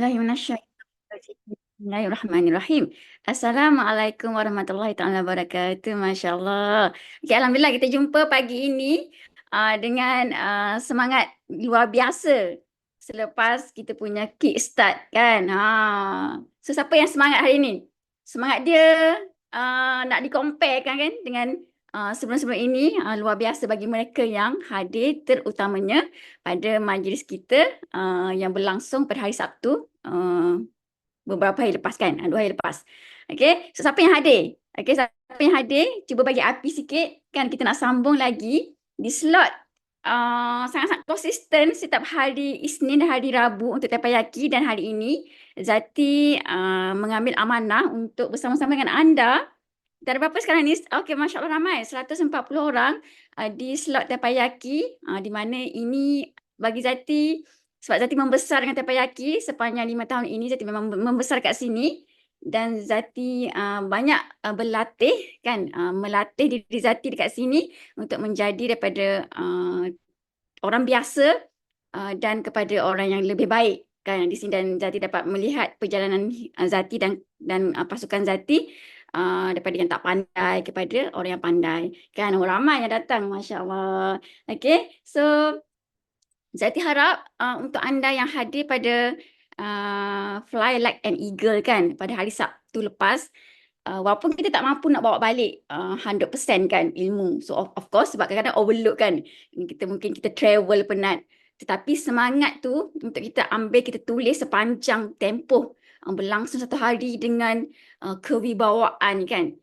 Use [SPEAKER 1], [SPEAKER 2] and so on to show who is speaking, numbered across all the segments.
[SPEAKER 1] Bismillahirrahmanirrahim. Assalamualaikum warahmatullahi taala wabarakatuh. Masya Allah. Okay, Alhamdulillah kita jumpa pagi ini dengan semangat luar biasa selepas kita punya kickstart kan. So siapa yang semangat hari ini? Semangat dia nak dikomparekan kan dengan sebelum-sebelum ini luar biasa bagi mereka yang hadir terutamanya pada majlis kita yang berlangsung pada hari Sabtu beberapa hari lepas kan, 2 hari lepas. Okay, so siapa yang hadir? Okay, siapa yang hadir? Cuba bagi api sikit kan, kita nak sambung lagi di slot sangat-sangat konsisten setiap hari Isnin dan hari Rabu untuk Teppanyaki, dan hari ini Zati mengambil amanah untuk bersama-sama dengan anda. Dan berapa sekarang ni? Okey, Masya Allah ramai. 140 orang di slot Teppanyaki. Di mana ini bagi Zati, sebab Zati membesar dengan Teppanyaki sepanjang 5 tahun ini. Zati memang membesar kat sini. Dan Zati banyak berlatih kan. Melatih diri Zati dekat sini untuk menjadi daripada orang biasa dan kepada orang yang lebih baik kan di sini. Dan Zati dapat melihat perjalanan Zati dan pasukan Zati daripada yang tak pandai kepada orang yang pandai kan. Orang ramai yang datang, Masya Allah. Okay, so Zati harap untuk anda yang hadir pada Fly Like an Eagle kan pada hari Sabtu lepas, walaupun kita tak mampu nak bawa balik 100% kan ilmu. So of course, sebab kadang-kadang overload kan. Mungkin kita travel penat. Tetapi semangat tu untuk kita ambil, kita tulis sepanjang tempoh berlangsung 1 hari dengan kewibawaan kan.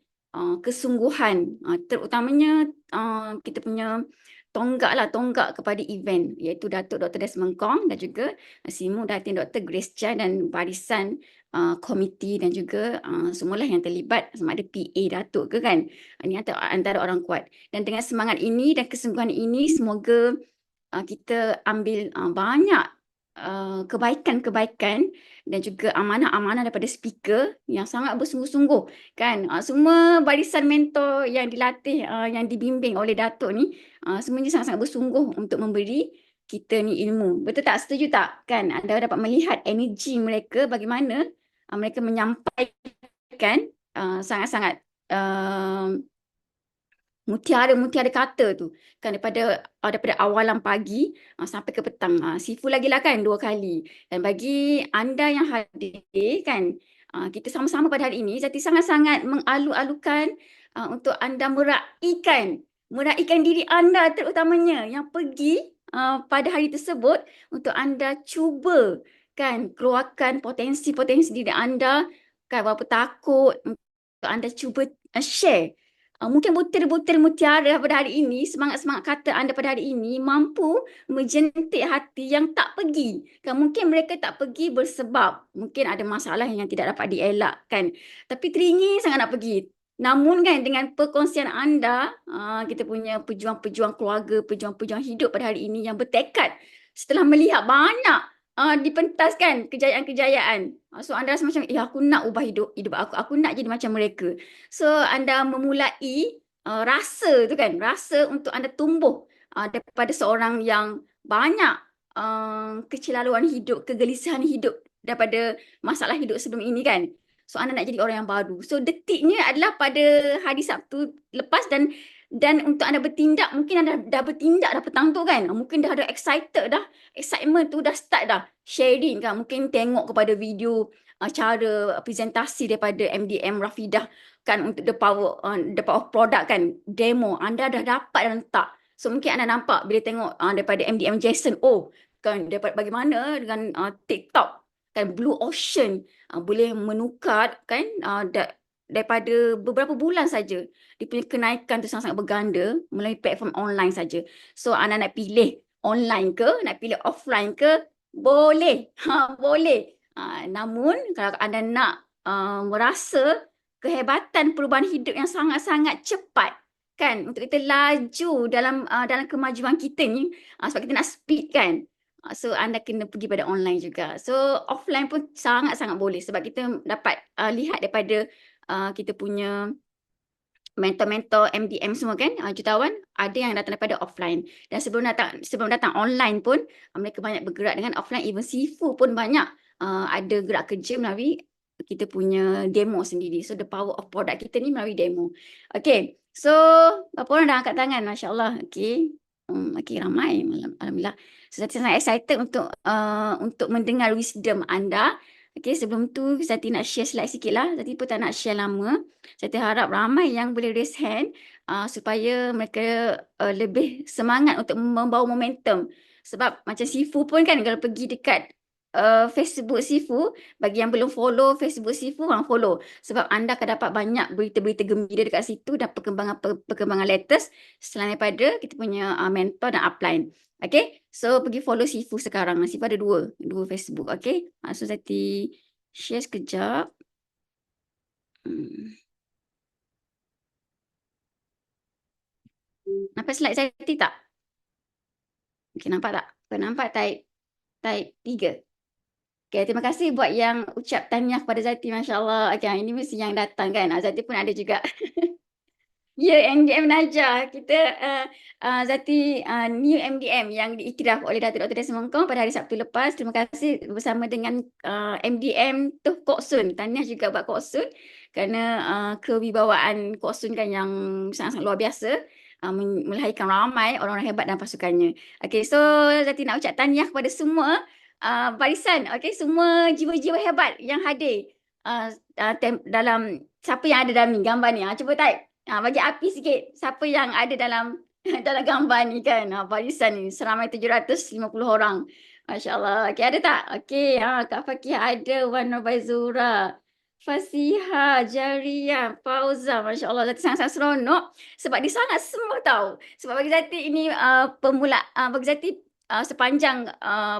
[SPEAKER 1] Kesungguhan. Terutamanya kita punya tonggak kepada event, iaitu Datuk Dr. Desmond Kong dan juga Simu Datin Dr. Grace Chan dan barisan komiti dan juga semualah yang terlibat, sama ada PA Datuk ke kan. Ini antara orang kuat. Dan dengan semangat ini dan kesungguhan ini, semoga kita ambil banyak kebaikan-kebaikan dan juga amanah-amanah daripada speaker yang sangat bersungguh-sungguh kan. Semua barisan mentor yang dilatih, yang dibimbing oleh Datuk ni, semuanya sangat-sangat bersungguh untuk memberi kita ni ilmu. Betul tak? Setuju tak? Kan anda dapat melihat energi mereka, bagaimana mereka menyampaikan sangat-sangat mutiara-mutiara kata tu kan, daripada awalan pagi sampai ke petang. Sifu lagi lah kan 2 kali. Dan bagi anda yang hadir kan, kita sama-sama pada hari ini, Zati sangat-sangat mengalu-alukan untuk anda meraihkan diri anda terutamanya yang pergi pada hari tersebut, untuk anda cuba kan keluarkan potensi-potensi diri anda kan, walaupun takut, untuk anda cuba share. Mungkin butir-butir mutiara pada hari ini, semangat-semangat kata anda pada hari ini mampu menjentik hati yang tak pergi. Kan mungkin mereka tak pergi bersebab mungkin ada masalah yang tidak dapat dielakkan, tapi teringin sangat nak pergi. Namun kan dengan perkongsian anda, kita punya pejuang-pejuang keluarga, pejuang-pejuang hidup pada hari ini yang bertekad setelah melihat banyak dipentaskan kejayaan-kejayaan. So anda rasa macam, aku nak ubah hidup aku nak jadi macam mereka. So anda memulai rasa tu kan, rasa untuk anda tumbuh daripada seorang yang banyak kecelaluan hidup, kegelisahan hidup daripada masalah hidup sebelum ini kan. So anda nak jadi orang yang baru. So detiknya adalah pada hari Sabtu lepas, dan untuk anda bertindak, mungkin anda dah bertindak dah petang tu kan. Mungkin dah ada excitement tu dah start dah. Sharing kan, mungkin tengok kepada video cara presentasi daripada MDM Rafidah kan, untuk the power of product kan, demo anda dah dapat dan letak. So mungkin anda nampak bila tengok daripada MDM Jason, kan dapat bagaimana dengan TikTok kan, Blue Ocean boleh menukar kan daripada beberapa bulan saja. Dia punya kenaikan tu sangat-sangat berganda melalui platform online saja. So anda nak pilih online ke, nak pilih offline ke, boleh. Boleh. Namun kalau anda nak merasa kehebatan perubahan hidup yang sangat-sangat cepat kan, untuk kita laju dalam kemajuan kita ni, sebab kita nak speed kan. So anda kena pergi pada online juga. So offline pun sangat-sangat boleh, sebab kita dapat lihat daripada kita punya mentor-mentor MDM semua kan, jutawan, ada yang datang daripada offline. Dan sebelum datang online pun mereka banyak bergerak dengan offline. Even Sifu pun banyak ada gerak kerja melalui kita punya demo sendiri. So the power of product kita ni melalui demo. Okay, so berapa orang dah angkat tangan? Masya Allah. Okay. Okay, ramai. Alhamdulillah. So, saya sangat excited untuk mendengar wisdom anda. Okay, sebelum tu saya nak share slide sikit lah. Saya pun tak nak share lama. Saya harap ramai yang boleh raise hand supaya mereka lebih semangat untuk membawa momentum. Sebab macam Sifu pun kan kalau pergi dekat Facebook Sifu, bagi yang belum follow Facebook Sifu, follow. Sebab anda akan dapat banyak berita-berita gembira dekat situ dan perkembangan latest selain daripada kita punya mentor dan upline. Okay, so pergi follow Sifu sekarang. Sifu ada dua Facebook. Okay, so saya share sekejap. Nampak slide saya tak? Okay, nampak tak? Nampak type 3. Okay, terima kasih buat yang ucap tahniah kepada Zati. Masya Allah. Okay, ini mesti yang datang kan. Zati pun ada juga. Ya, MDM Najah. Kita Zati new MDM yang diiktiraf oleh Datuk Dr. Desmond Kong pada hari Sabtu lepas. Terima kasih bersama dengan MDM Tuh Kok Sun. Tahniah juga buat Kok Sun kerana kewibawaan Kok Sun kan yang sangat-sangat luar biasa. Melahirkan ramai orang-orang hebat dalam pasukannya. Okay, so Zati nak ucap tahniah kepada semua barisan, okay, semua jiwa-jiwa hebat yang hadir dalam, siapa yang ada dalam ni, gambar ni. Cuba type. Bagi api sikit. Siapa yang ada dalam dalam gambar ni kan. Barisan ni. Seramai 750 orang. Masya Allah. Okay, ada tak? Okay. Kak Fakih ada. Wan Nobaizura. Fasiha, Jariah, Fauza. Masya Allah. Zati sangat-sangat seronok. Sebab dia sangat semua tahu. Sebab bagi Zati ini bagi Zati sepanjang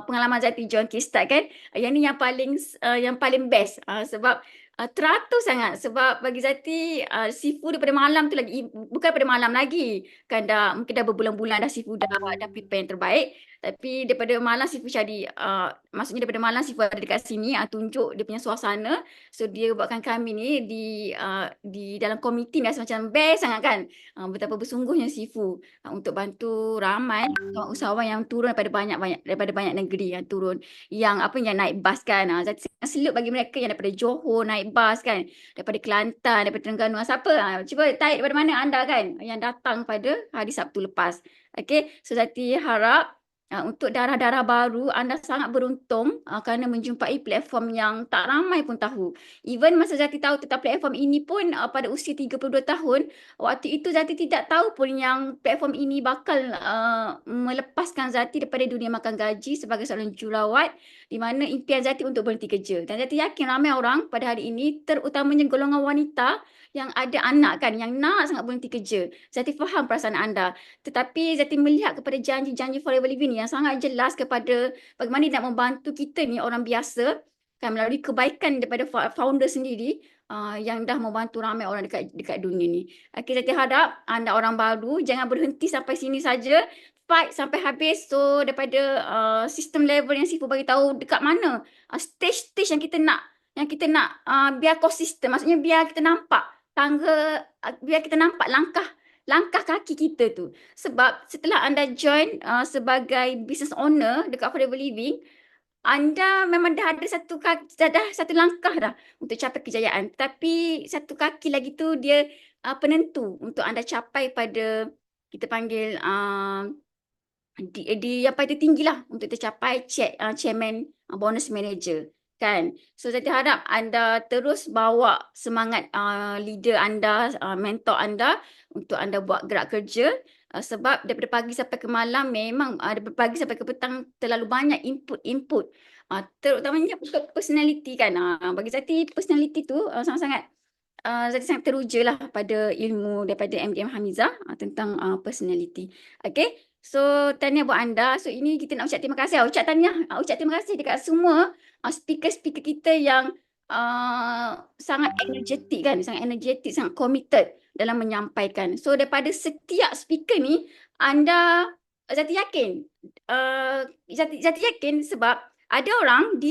[SPEAKER 1] pengalaman Zati join Kickstart kan, yang ni yang paling best sebab teratur sangat. Sebab bagi Zati Sifu daripada malam tu lagi, bukan daripada malam lagi kan, mungkin dah berbulan-bulan dah Sifu dah prepare yang terbaik, tapi daripada malam Sifu jadi maksudnya daripada malam Sifu ada dekat sini tunjuk dia punya suasana. So dia buatkan kami ni di dalam komiti ni macam best sangat kan. Betapa bersungguhnya Sifu untuk bantu ramai usahawan yang turun daripada banyak negeri yang turun, yang naik bas kan. Saya salute bagi mereka yang daripada Johor naik bas kan, daripada Kelantan, daripada Terengganu. Siapa? Cuba tarik daripada mana anda kan yang datang pada hari Sabtu lepas. Okay, so Zati harap untuk darah-darah baru, anda sangat beruntung kerana menjumpai platform yang tak ramai pun tahu. Even masa Zati tahu tentang platform ini pun pada usia 32 tahun, waktu itu Zati tidak tahu pun yang platform ini bakal melepaskan Zati daripada dunia makan gaji sebagai seorang jururawat, di mana impian Zati untuk berhenti kerja. Dan Zati yakin ramai orang pada hari ini, terutamanya golongan wanita yang ada anak kan, yang nak sangat berhenti kerja. Zati faham perasaan anda. Tetapi Zati melihat kepada janji-janji Forever Living yang sangat jelas kepada bagaimana dia nak membantu kita ni orang biasa kan, melalui kebaikan daripada founder sendiri yang dah membantu ramai orang dekat dunia ni. Okay, Zati harap anda orang baru jangan berhenti sampai sini saja. Fight sampai habis. So daripada sistem level yang Sifu bagi tahu dekat mana stage-stage yang kita nak biar konsisten, maksudnya biar kita nampak biar kita nampak langkah kaki kita tu. Sebab setelah anda join sebagai business owner dekat Forever Living, anda memang dah ada satu langkah dah untuk capai kejayaan. Tapi satu kaki lagi tu dia penentu untuk anda capai pada, kita panggil di yang paling tertinggi lah untuk tercapai chairman bonus manager kan. So saya harap anda terus bawa semangat leader anda, mentor anda untuk anda buat gerak kerja. Sebab daripada pagi sampai ke malam memang daripada pagi sampai ke petang terlalu banyak input terutamanya untuk personality kan. Bagi Zati personality tu sangat-sangat Zati sangat teruja lah pada ilmu daripada MDM Hamizah tentang personality. Okay, so tahniah buat anda. So ini kita nak ucap terima kasih. Ucap terima kasih dekat semua speaker-speaker kita yang sangat energetik kan, sangat committed dalam menyampaikan. So daripada setiap speaker ni, Zati yakin, Zati yakin sebab ada orang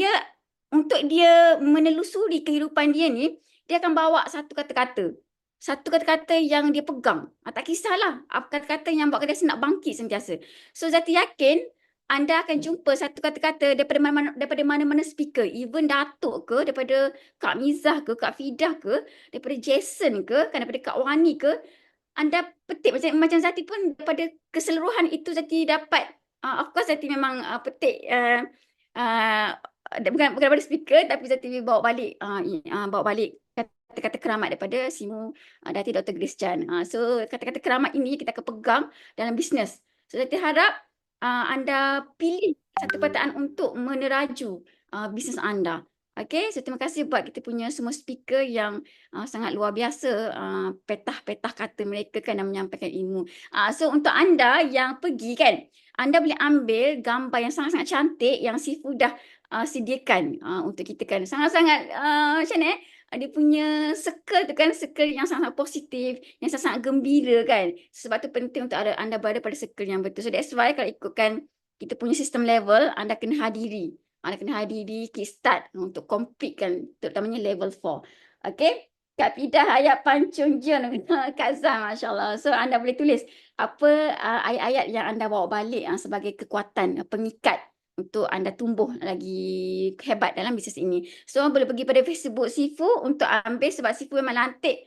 [SPEAKER 1] untuk dia menelusuri kehidupan dia ni, dia akan bawa satu kata-kata yang dia pegang. Tak kisahlah kata-kata yang buat dia nak bangkit sentiasa. So Zati yakin anda akan jumpa satu kata-kata daripada mana-mana speaker, even Datuk ke, daripada Kak Mizah ke, Kak Fidah ke, daripada Jason ke, kan daripada Kak Wani ke, anda petik macam Zati pun daripada keseluruhan itu Zati dapat, of course Zati memang petik uh, bukan daripada speaker, tapi Zati bawa balik kata-kata keramat daripada Simu Datin Dr. Grace Chan. So kata-kata keramat ini kita akan pegang dalam bisnes. So Zati harap anda pilih satu perkataan untuk meneraju bisnes anda. Okay, so terima kasih buat kita punya semua speaker yang sangat luar biasa, petah-petah kata mereka kan dan menyampaikan ilmu. So untuk anda yang pergi kan, anda boleh ambil gambar yang sangat-sangat cantik yang Sifu dah sediakan untuk kita kan. Sangat-sangat macam mana dia punya circle tu kan, circle yang sangat positif, yang sangat gembira kan. Sebab tu penting untuk anda berada pada circle yang betul. So that's why kalau ikutkan kita punya sistem level, anda kena hadiri. Anda kena hadiri kickstart untuk compete kan, terutamanya level 4. Okay. Kak Pidah ayat pancung je Kak Zam, Masya Allah. So anda boleh tulis apa ayat-ayat yang anda bawa balik sebagai kekuatan, pengikat untuk anda tumbuh lagi hebat dalam bisnes ini. So boleh pergi pada Facebook Sifu untuk ambil sebab Sifu memang lantik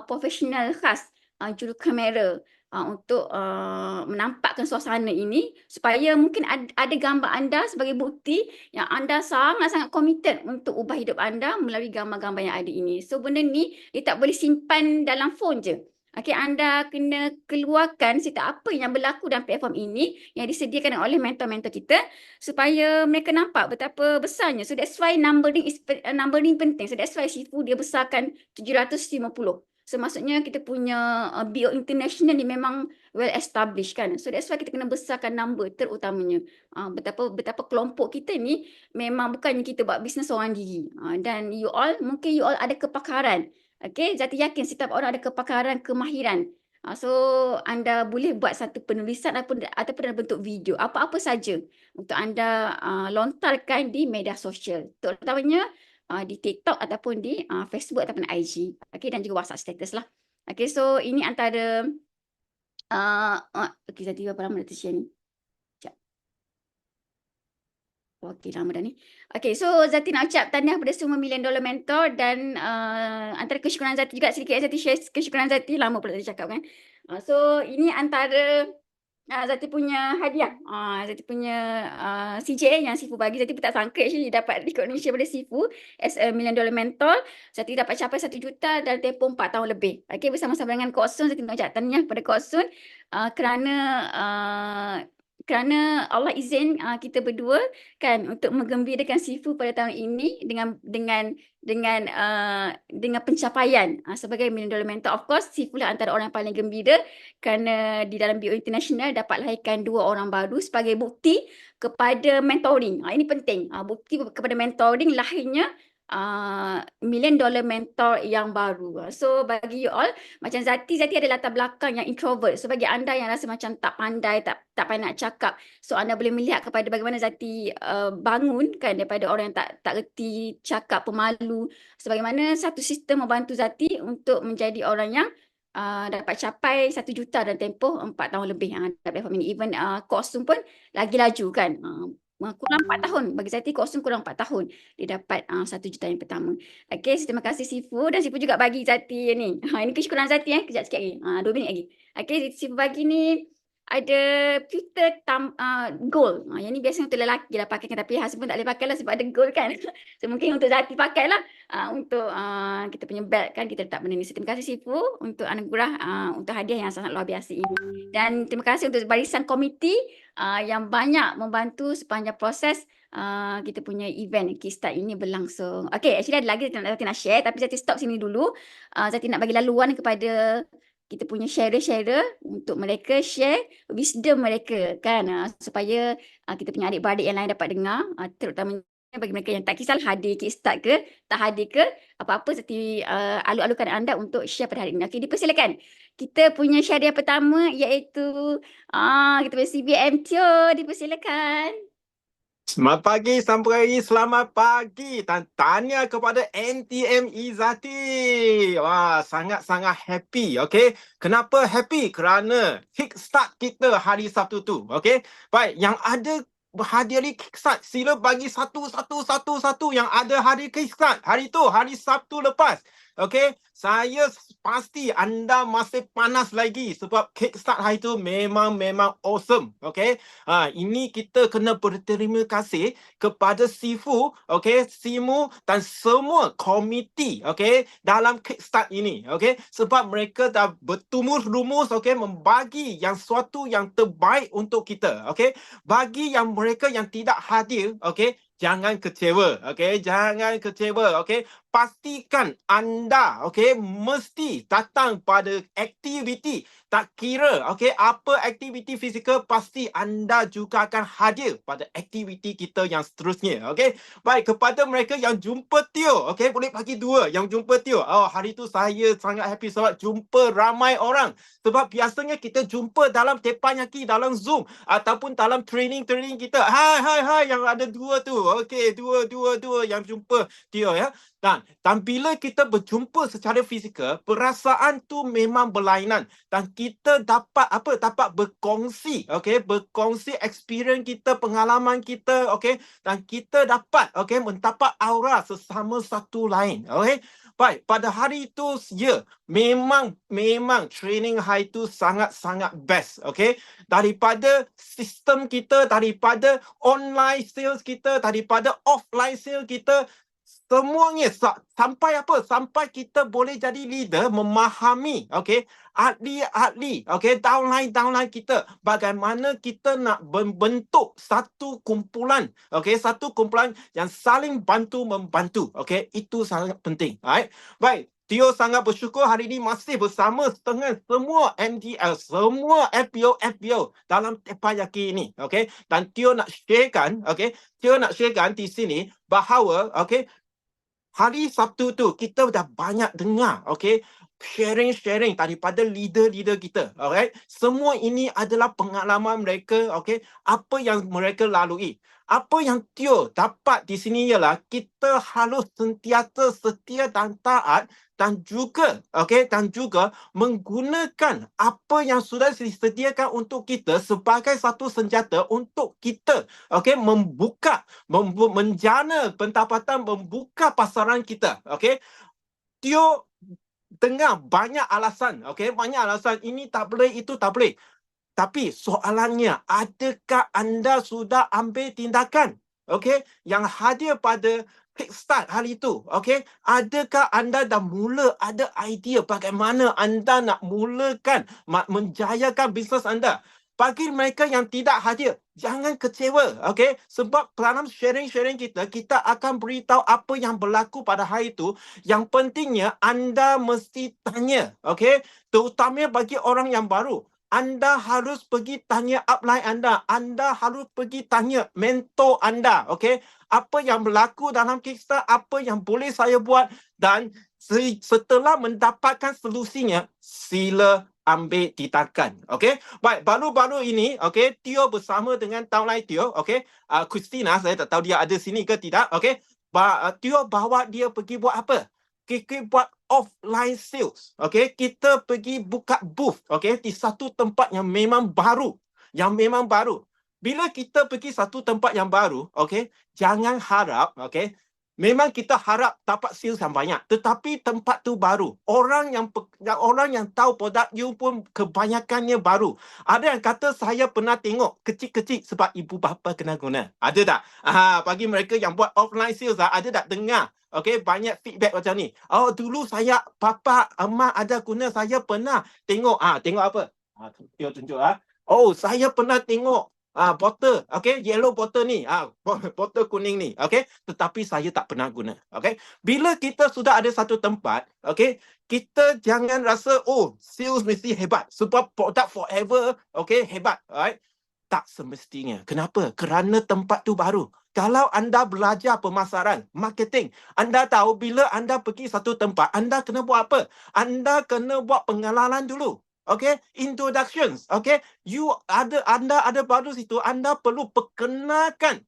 [SPEAKER 1] profesional khas juru kamera untuk menampakkan suasana ini supaya mungkin ada gambar anda sebagai bukti yang anda sangat-sangat committed untuk ubah hidup anda melalui gambar-gambar yang ada ini. So benda ni dia tak boleh simpan dalam phone je. Okay, anda kena keluarkan cerita apa yang berlaku dalam platform ini yang disediakan oleh mentor-mentor kita supaya mereka nampak betapa besarnya. So that's why numbering penting. So that's why Sifu dia besarkan 750. So maksudnya kita punya BO International ni memang well established kan. So that's why kita kena besarkan number terutamanya. Betapa kelompok kita ni memang bukannya kita buat bisnes seorang diri. Dan mungkin you all ada kepakaran. Okay, Zati yakin setiap orang ada kepakaran, kemahiran. So anda boleh buat satu penulisan ataupun dalam bentuk video. Apa-apa saja untuk anda lontarkan di media sosial. Terutamanya di TikTok ataupun di Facebook ataupun IG. Okay, dan juga WhatsApp status lah. Okay, so ini antara okay, Zati berapa lama dah tershare ni? Okey, lama dah ni. Okey, so Zati nak ucap tahniah kepada semua $1 Million Mentor dan antara kesyukuran Zati juga sedikit Zati share kesyukuran Zati. Lama pula Zati cakap kan. So ini antara Zati punya hadiah. Zati punya CJ yang Sifu bagi. Zati pun tak sangka actually dapat recognition pada Sifu as a $1 Million Mentor. Zati dapat capai 1 juta dalam tempoh 4 tahun lebih. Okey, bersama-sama dengan Kok Sun, Zati nak ucap tahniah kepada Kok Sun kerana Allah izin kita berdua kan untuk menggembirakan Sifu pada tahun ini dengan pencapaian sebagai $1 Million Mentor. Of course, Sifu lah antara orang yang paling gembira kerana di dalam BO International dapat lahirkan 2 orang baru sebagai bukti kepada mentoring. Ini penting. Bukti kepada mentoring lahirnya $1 Million Mentor yang baru. So bagi you all, macam Zati ada latar belakang yang introvert. So bagi anda yang rasa macam tak pandai, tak pandai nak cakap, so anda boleh melihat kepada bagaimana Zati bangun kan daripada orang yang tak reti cakap, pemalu. So bagaimana satu sistem membantu Zati untuk menjadi orang yang dapat capai 1 juta dalam tempoh 4 tahun lebih dalam platform ini. Even kostum pun lagi laju kan. Kurang 4 tahun. Bagi Zati kostum kurang 4 tahun. Dia dapat 1 juta yang pertama. Okay, so terima kasih Sifu. Dan Sifu juga bagi Zati ni. Ini kesyukuran Zati kejap sikit lagi. 2 minit lagi. Okay, Sifu bagi ni ada filter gold. Yang ni biasanya untuk lelaki lah pakai kan. Tapi husband tak boleh pakai lah sebab ada gold kan. So mungkin untuk Zati pakai lah. Untuk kita punya belt kan kita letak benda ni. So, terima kasih Sifu untuk anugerah untuk hadiah yang sangat luar biasa ini. Dan terima kasih untuk barisan komiti yang banyak membantu sepanjang proses kita punya event Kickstart ini berlangsung. Okay, actually ada lagi Zati nak share tapi Zati stop sini dulu. Zati nak bagi laluan kepada kita punya sharer-sharer untuk mereka share wisdom mereka kan supaya kita punya adik-beradik yang lain dapat dengar terutamanya bagi mereka yang tak kisah hadir Kickstart ke tak hadir ke apa-apa Zati alu-alukan anda untuk share pada hari ini. Okay, dipersilakan. Kita punya share yang pertama iaitu kita punya CBM Tio, dipersilakan.
[SPEAKER 2] Selamat pagi, Sampurahi. Selamat pagi. Dan tanya kepada NTME Zati. Wah, sangat-sangat happy. Okay. Kenapa happy? Kerana kickstart kita hari Sabtu tu. Okay. Baik, yang ada hadiri Kickstart, sila bagi satu yang ada hari Kickstart. Hari tu, hari Sabtu lepas. Okay, saya pasti anda masih panas lagi sebab Kickstart hari tu memang awesome. Okay, ini kita kena berterima kasih kepada Sifu, okay, Simu dan semua komiti, okay, dalam Kickstart ini, okay, sebab mereka dah bertumus-lumus, okay, membagi yang suatu yang terbaik untuk kita, okay. Bagi yang mereka yang tidak hadir, okay, jangan kecewa, okay, jangan kecewa, okay. Pastikan anda, okay, mesti datang pada aktiviti. Tak kira, okay, apa aktiviti fizikal, pasti anda juga akan hadir pada aktiviti kita yang seterusnya, okay. Baik, kepada mereka yang jumpa Teo, okay, boleh bagi 2 yang jumpa Teo. Oh, hari tu saya sangat happy sebab jumpa ramai orang. Sebab biasanya kita jumpa dalam teppanyaki, dalam Zoom ataupun dalam training kita. Hai yang ada 2 tu. Okey, dua yang jumpa Teo ya. Dan bila kita berjumpa secara fizikal, perasaan tu memang berlainan dan kita dapat berkongsi, okey, berkongsi experience kita, pengalaman kita, okey, dan kita dapat, okey, mendapat aura sesama satu lain, okey. Baik, pada hari itu ya, memang training hari itu sangat best, okey. Daripada sistem kita, daripada online sales kita, daripada offline sales kita, semuanya sampai kita boleh jadi leader, memahami, okey, ahli, okey, downline kita, bagaimana kita nak membentuk satu kumpulan, okey, satu kumpulan yang saling bantu membantu, okey, itu sangat penting. Alright, baik. Teo sangat bersyukur hari ini masih bersama dengan semua MDL, semua FBO dalam teppanyaki ini, okey. Dan Teo nak sharekan, okey, di sini bahawa, okey, hari Sabtu tu kita dah banyak dengar, okey, sharing daripada leader kita, alright. Semua ini adalah pengalaman mereka, okey, apa yang mereka lalui. Apa yang Teo dapat di sini ialah kita harus sentiasa setia dan taat dan juga, okey, menggunakan apa yang sudah disediakan untuk kita sebagai satu senjata untuk kita, okey, menjana pendapatan, membuka pasaran kita, okey. Teo dengar banyak alasan, okey, banyak alasan, ini tak boleh, itu tak boleh. Tapi soalannya, adakah anda sudah ambil tindakan, okey, yang hadir pada Kickstart hari itu, okey? Adakah anda dah mula ada idea bagaimana anda nak mulakan, menjayakan bisnes anda? Bagi mereka yang tidak hadir, jangan kecewa, okey? Sebab dalam sharing kita akan beritahu apa yang berlaku pada hari itu. Yang pentingnya, anda mesti tanya, okey? Terutamanya bagi orang yang baru. Anda harus pergi tanya upline anda. Anda harus pergi tanya mentor anda, okey? Apa yang berlaku dalam Kickstart, apa yang boleh saya buat, dan setelah mendapatkan solusinya, sila ambil tindakan, okey? Baik, baru-baru ini, okey, Teo bersama dengan downline Teo, okey, Christina, saya tak tahu dia ada sini ke tidak, okey? Teo bawa dia pergi buat apa? Kita buat offline sales, okey? Kita pergi buka booth, okey, di satu tempat yang memang baru, Bila kita pergi satu tempat yang baru, okey, jangan harap, okey, memang kita harap dapat sales yang banyak, tetapi tempat tu baru. Orang yang tahu produk you pun kebanyakannya baru. Ada yang kata saya pernah tengok kecil-kecil sebab ibu bapa kena guna. Ada tak? Bagi mereka yang buat offline sales, ada tak dengar? Okey, banyak feedback macam ni. Oh, dulu saya, bapa, emak ada guna, saya pernah tengok. Tengok apa? Tunjuk. Oh, saya pernah tengok botol, okey, yellow botol ni, botol kuning ni, okey, tetapi saya tak pernah guna, okey. Bila kita sudah ada satu tempat, okey, kita jangan rasa, oh, sales mesti hebat sebab produk forever, okey, hebat, alright. Tak semestinya. Kenapa? Kerana tempat tu baru. Kalau anda belajar pemasaran, marketing, anda tahu bila anda pergi satu tempat, anda kena buat apa? Anda kena buat pengenalan dulu. Okay, introductions. Okay, anda ada baru situ, anda perlu perkenalkan,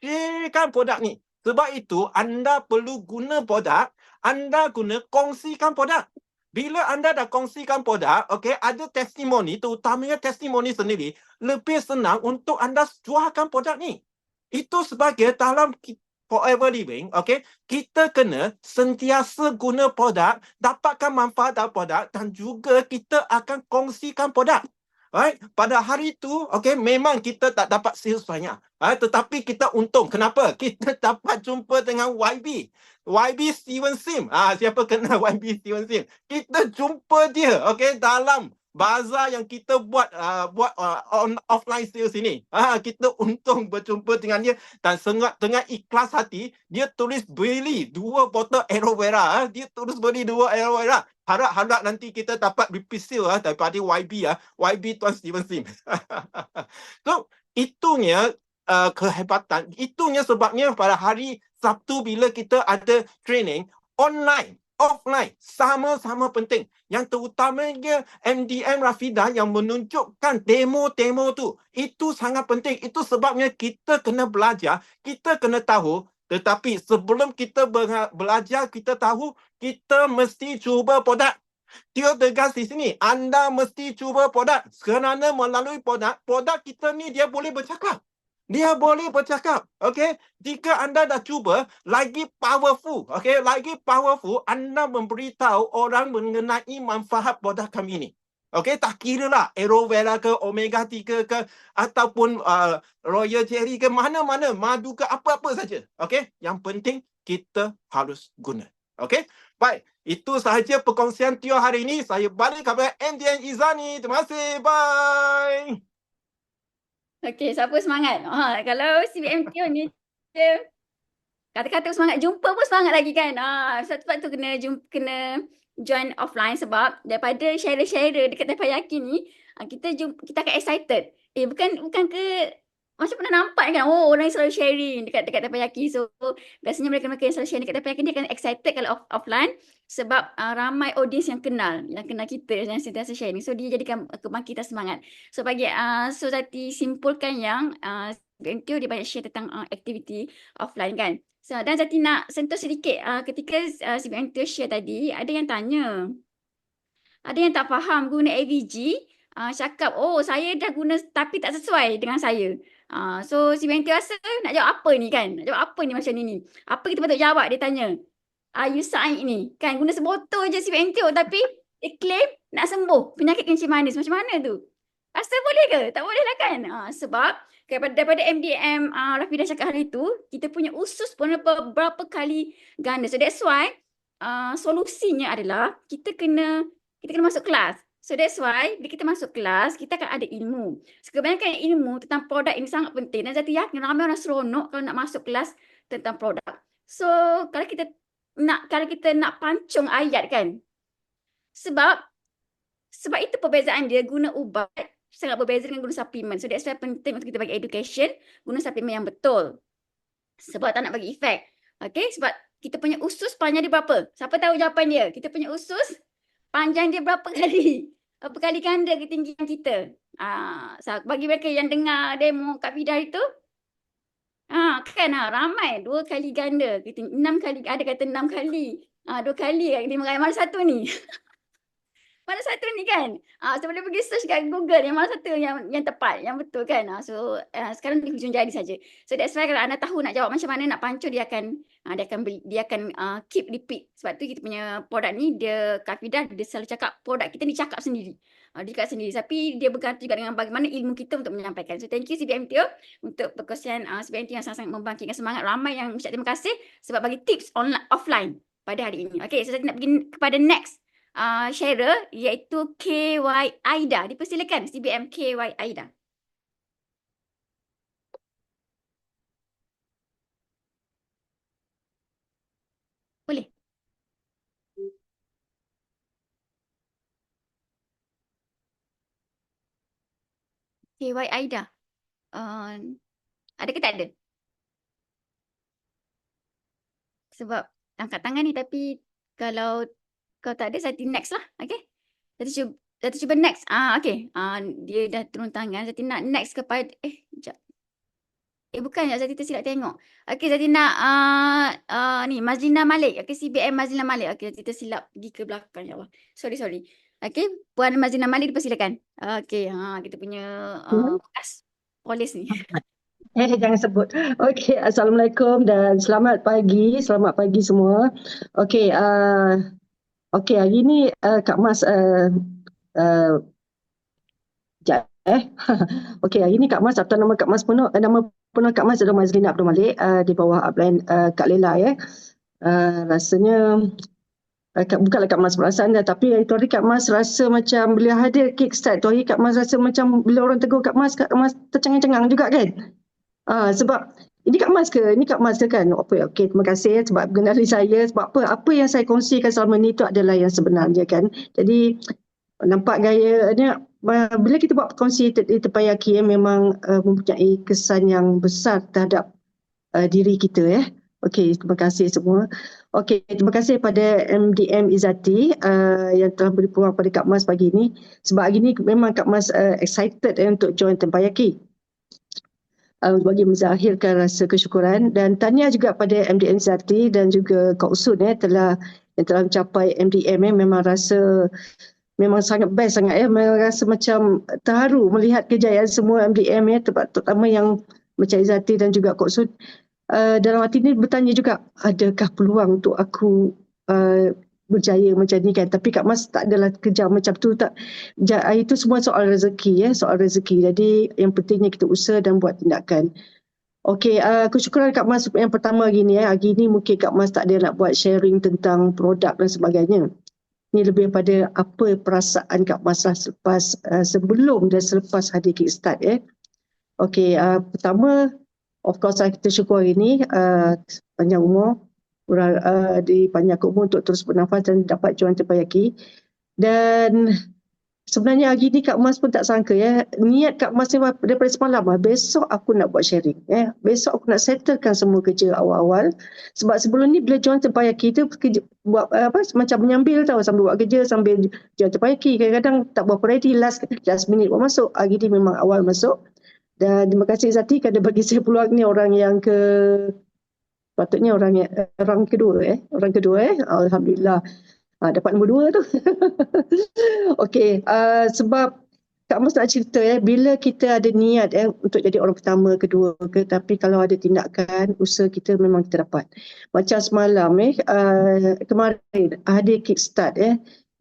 [SPEAKER 2] sharekan produk ni. Sebab itu anda perlu guna produk, anda guna kongsikan produk. Bila anda dah kongsikan produk, okay, ada testimoni, terutamanya testimoni sendiri, lebih senang untuk anda jualkan produk ni. Itu sebagai dalam forever living, okay, kita kena sentiasa guna produk, dapatkan manfaat dari produk dan juga kita akan kongsikan produk. Right? Pada hari itu, okay, memang kita tak dapat sales banyak. Tetapi kita untung. Kenapa? Kita dapat jumpa dengan YB. YB Steven Sim. Siapa kenal YB Steven Sim? Kita jumpa dia, okay, dalam bazar yang kita buat offline sales ini. Kita untung berjumpa dengan dia dan dengan ikhlas hati dia tulis beli 2 botol aloe vera. Dia tulis beli 2 aloe vera. Harap nanti kita dapat repeat sale daripada YB YB Tuan Steven Sim. So itunya kehebatan. Itunya sebabnya pada hari Sabtu bila kita ada training online, offline, sama-sama penting. Yang terutamanya MDM Rafidah yang menunjukkan demo-demo tu. Itu sangat penting. Itu sebabnya kita kena belajar, kita kena tahu. Tetapi sebelum kita belajar, kita tahu, kita mesti cuba produk. Dia tegas di sini, anda mesti cuba produk. Kerana melalui produk kita ni dia boleh bercakap. Dia boleh bercakap, okay? Jika anda dah cuba, lagi powerful, okay? Lagi powerful, anda memberitahu orang mengenai manfaat produk kami ni. Okay, tak kira lah aloe vera ke, omega 3 ke, ataupun royal jelly ke, mana-mana, madu ke, apa-apa saja. Okay, yang penting kita harus guna. Okay, baik. Itu sahaja perkongsian Tio hari ini. Saya balik kepada MDN Izani. Terima kasih. Bye.
[SPEAKER 1] Okey, siapa semangat? Kalau CBM Tio ni dia kata-kata semangat, jumpa pun semangat lagi kan. Sebab tu kena join offline sebab daripada share-share dekat Teppanyaki ni, kita akan excited. Bukan ke macam pernah nampak kan, orang yang selalu sharing dekat Teppanyaki. So biasanya mereka yang selalu sharing dekat Teppanyaki dia akan excited kalau offline sebab ramai audiens yang kenal kita yang sentiasa sharing. So dia jadikan kebangkitan semangat. So so Zati simpulkan yang BMTO dia banyak share tentang aktiviti offline kan. So, dan Zati nak sentuh sedikit ketika CBMTO share tadi, ada yang tanya. Ada yang tak faham guna AVG, cakap, saya dah guna tapi tak sesuai dengan saya. So, CBMTO rasa nak jawab apa ni kan? Nak jawab apa ni macam ni? Apa kita patut jawab? Dia tanya. You sign ni. Kan, guna sebotol je CBMTO tapi dia claim nak sembuh penyakit kencing manis. Macam mana tu? Rasa boleh ke? Tak boleh lah kan? Sebab daripada MDM Rafidah cakap hari tu, kita punya usus pun berapa kali ganda. So that's why solusinya adalah kita kena masuk kelas. So that's why bila kita masuk kelas, kita akan ada ilmu. Kebanyakan ilmu tentang produk ini sangat penting. Dan Zati yakin ramai orang seronok kalau nak masuk kelas tentang produk. So kalau kita nak pancung ayat kan. Sebab itu perbezaan dia guna ubat sangat berbeza dengan guna suplemen. So that's why penting untuk kita bagi education, guna suplemen yang betul. Sebab tak nak bagi efek. Okay, sebab kita punya usus panjang dia berapa? Siapa tahu jawapan dia? Kita punya usus panjang dia berapa kali? Berapa kali ganda ketinggian kita? Bagi mereka yang dengar demo Kak Fidah itu, kan ramai 2 kali ganda, 6 kali, ada kata 6 kali. 2 kali, 5 kali, mana satu ni? Mana satu ni kan? So boleh pergi search kat Google yang mana satu yang tepat, yang betul kan? So sekarang di hujung jari saja. So that's why kalau anda tahu nak jawab macam mana nak pancung, dia akan keep repeat. Sebab tu kita punya produk ni, Kak Fidah dia selalu cakap produk kita ni cakap sendiri. Dia cakap sendiri. Tapi dia bergantung juga dengan bagaimana ilmu kita untuk menyampaikan. So thank you CBMTO untuk perkongsian CBMTO yang sangat-sangat membangkitkan semangat. Ramai yang ucap terima kasih sebab bagi tips offline pada hari ini. Okay, so saya nak pergi kepada next sharer iaitu KY Aida. Dipersilakan CBM KY Aida. Boleh. KY Aida. Ada ke tak ada? Sebab angkat tangan ni, tapi kalau tak ada, saya next lah. Okay. Jadi cuba next. Okay. Dia dah turun tangan. Jadi nak next kepada sekejap. Bukan, Zati tersilap tengok. Okay, Zati nak ni Mazlina Malik. Okay, CBM Mazlina Malik. Okay, Zati tersilap pergi ke belakang, ya Allah. Sorry. Okay, Puan Mazlina Malik dipersilakan. Okay, kita punya bekas polis ni.
[SPEAKER 3] Jangan sebut. Okey, Assalamualaikum dan selamat pagi. Selamat pagi semua. Okey, okey, hari ni Kak Mas uh, sekejap okey, hari ni Kak Mas atau nama Kak Mas penuh, nama penuh Kak Mas adalah Mazlina Abdul Malik, di bawah upline Kak Lela ya. Rasanya bukanlah Kak Mas perasaan dah, tapi itu hari Kak Mas rasa macam bila hadir Kickstart tu hari Kak Mas rasa macam bila orang tegur Kak Mas tercengang-cengang juga kan? Sebab ini Kak Mas ke? Ini Kak Mas ke kan? Apa? Okey, terima kasih sebab mengenali saya. Sebab apa? Apa yang saya kongsikan selama ni itu adalah yang sebenarnya kan. Jadi nampak gayanya bila kita buat kongsi di Terpayaki memang mempunyai kesan yang besar terhadap diri kita ya. Okey, terima kasih semua. Okey, terima kasih pada MDM Izzati yang telah beri peluang pada Kak Mas pagi ini. Sebab hari ini memang Kak Mas excited untuk join Terpayaki. Bagi menzahirkan rasa kesyukuran dan tahniah juga pada MDM Zati dan juga Kak Usun yang telah mencapai MDM memang rasa memang sangat best sangat memang rasa macam terharu melihat kejayaan semua MDM terutama yang macam Zati dan juga Kak Usun. Dalam hati ni bertanya juga adakah peluang untuk aku berjaya macam ni kan, tapi Kak Mas tak adalah kejar macam tu tak. Itu semua soal rezeki ya, soal rezeki. Jadi yang pentingnya kita usaha dan buat tindakan. Okey, kesyukuran Kak Mas yang pertama hari ni hari ni mungkin Kak Mas tak ada nak buat sharing tentang produk dan sebagainya. Ini lebih pada apa perasaan Kak Mas lah selepas sebelum dan selepas hadir Kickstart ya. Okey, pertama of course kita syukur hari ni panjang umur, dipanjangkan umur untuk terus bernafas dan dapat join Terpayaki. Dan sebenarnya hari ni Kak Mas pun tak sangka ya, niat Kak Mas ni daripada semalam besok aku nak buat sharing ya. Besok aku nak settlekan semua kerja awal-awal. Sebab sebelum ni bila join Terpayaki tu buat macam menyambil tahu, sambil buat kerja sambil join Terpayaki. Kadang-kadang tak berapa ready, last minute buat masuk. Hari ni memang awal masuk. Dan terima kasih Zati kerana bagi saya peluang ni orang yang patutnya orang kedua Alhamdulillah. Dapat nombor 2 tu. Okey, sebab Kak Mas nak cerita bila kita ada niat untuk jadi orang pertama, kedua ke, tapi kalau ada tindakan, usaha kita memang kita dapat. Macam semalam kemarin ada Kickstart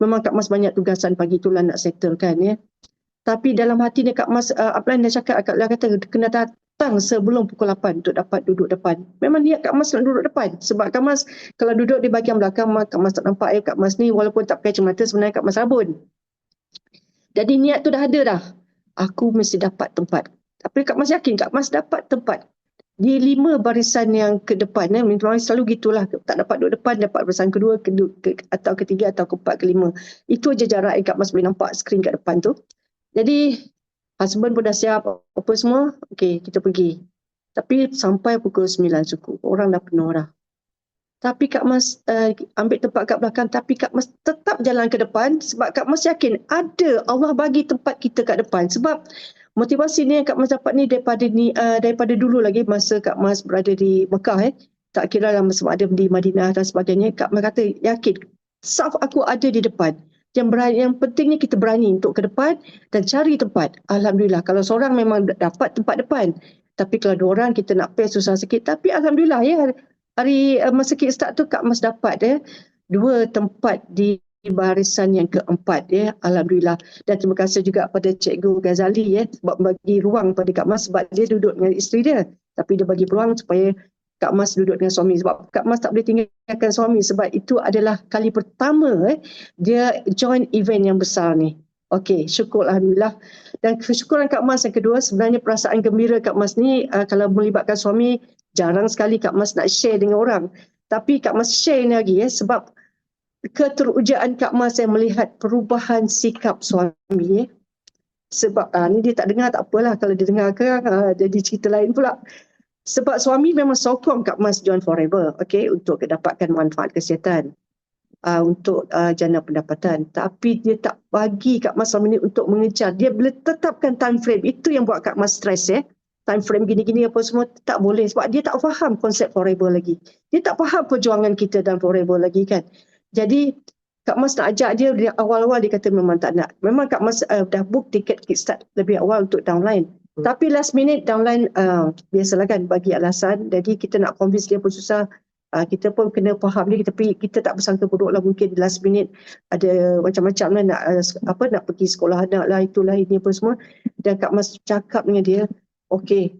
[SPEAKER 3] memang Kak Mas banyak tugasan pagi itulah nak settlekan Tapi dalam hati ni Kak Mas upline dah cakap, Kak Lela kata kena datang sebelum pukul 8 untuk dapat duduk depan. Memang niat Kak Mas nak duduk depan. Sebab Kak Mas kalau duduk di bahagian belakang, Kak Mas tak nampak Kak Mas ni walaupun tak pakai kacamata sebenarnya Kak Mas rabun. Jadi niat tu dah ada dah. Aku mesti dapat tempat. Tapi Kak Mas yakin Kak Mas dapat tempat. Di 5 barisan yang ke depan, memang selalu gitulah. Tak dapat duduk depan, dapat barisan kedua, atau ketiga, atau keempat, kelima. Itu je jarak yang Kak Mas boleh nampak skrin kat depan tu. Jadi husband pun dah siap apa semua. Okey, kita pergi. Tapi sampai pukul 9 suku. Orang dah penuh dah. Tapi Kak Mas ambil tempat kat belakang, tapi Kak Mas tetap jalan ke depan sebab Kak Mas yakin ada Allah bagi tempat kita kat depan. Sebab motivasi ni yang Kak Mas dapat ni daripada dulu lagi masa Kak Mas berada di Mekah tak kira lah masa ada di Madinah dan sebagainya. Kak Mas kata yakin saf aku ada di depan. Yang pentingnya kita berani untuk ke depan dan cari tempat. Alhamdulillah kalau seorang memang dapat tempat depan. Tapi kalau 2 orang kita nak pay susah sikit. Tapi Alhamdulillah hari masa Kickstart tu Kak Mas dapat 2 tempat di barisan yang keempat Alhamdulillah. Dan terima kasih juga pada Cikgu Ghazali sebab bagi ruang pada Kak Mas sebab dia duduk dengan isteri dia. Tapi dia bagi peluang supaya Kak Mas duduk dengan suami sebab Kak Mas tak boleh tinggalkan suami sebab itu adalah kali pertama dia join event yang besar ni. Okey, syukur Alhamdulillah. Dan kesyukuran Kak Mas yang kedua sebenarnya perasaan gembira Kak Mas ni kalau melibatkan suami jarang sekali Kak Mas nak share dengan orang. Tapi Kak Mas share ni lagi sebab keterujaan Kak Mas yang melihat perubahan sikap suami Sebab ni dia tak dengar tak apalah, kalau dia dengar jadi cerita lain pula. Sebab suami memang sokong Kak Mas join Forever, untuk dapatkan manfaat kesihatan, untuk jana pendapatan. Tapi dia tak bagi Kak Mas selama ni untuk mengejar. Dia boleh tetapkan time frame. Itu yang buat Kak Mas stres Time frame gini-gini apa semua tak boleh. Sebab dia tak faham konsep Forever lagi. Dia tak faham perjuangan kita dan Forever lagi kan. Jadi Kak Mas nak ajak dia awal-awal dia kata memang tak nak. Memang Kak Mas dah book tiket Kickstart lebih awal untuk downline. Tapi last minute downline biasalah kan bagi alasan, jadi kita nak convince dia pun susah. Kita pun kena faham dia, tapi kita tak bersangka buruk lah, mungkin last minute ada macam-macam lah nak nak pergi sekolah anak lah, itulah ini apa semua. Dan Kak Mas cakap dengan dia, okay,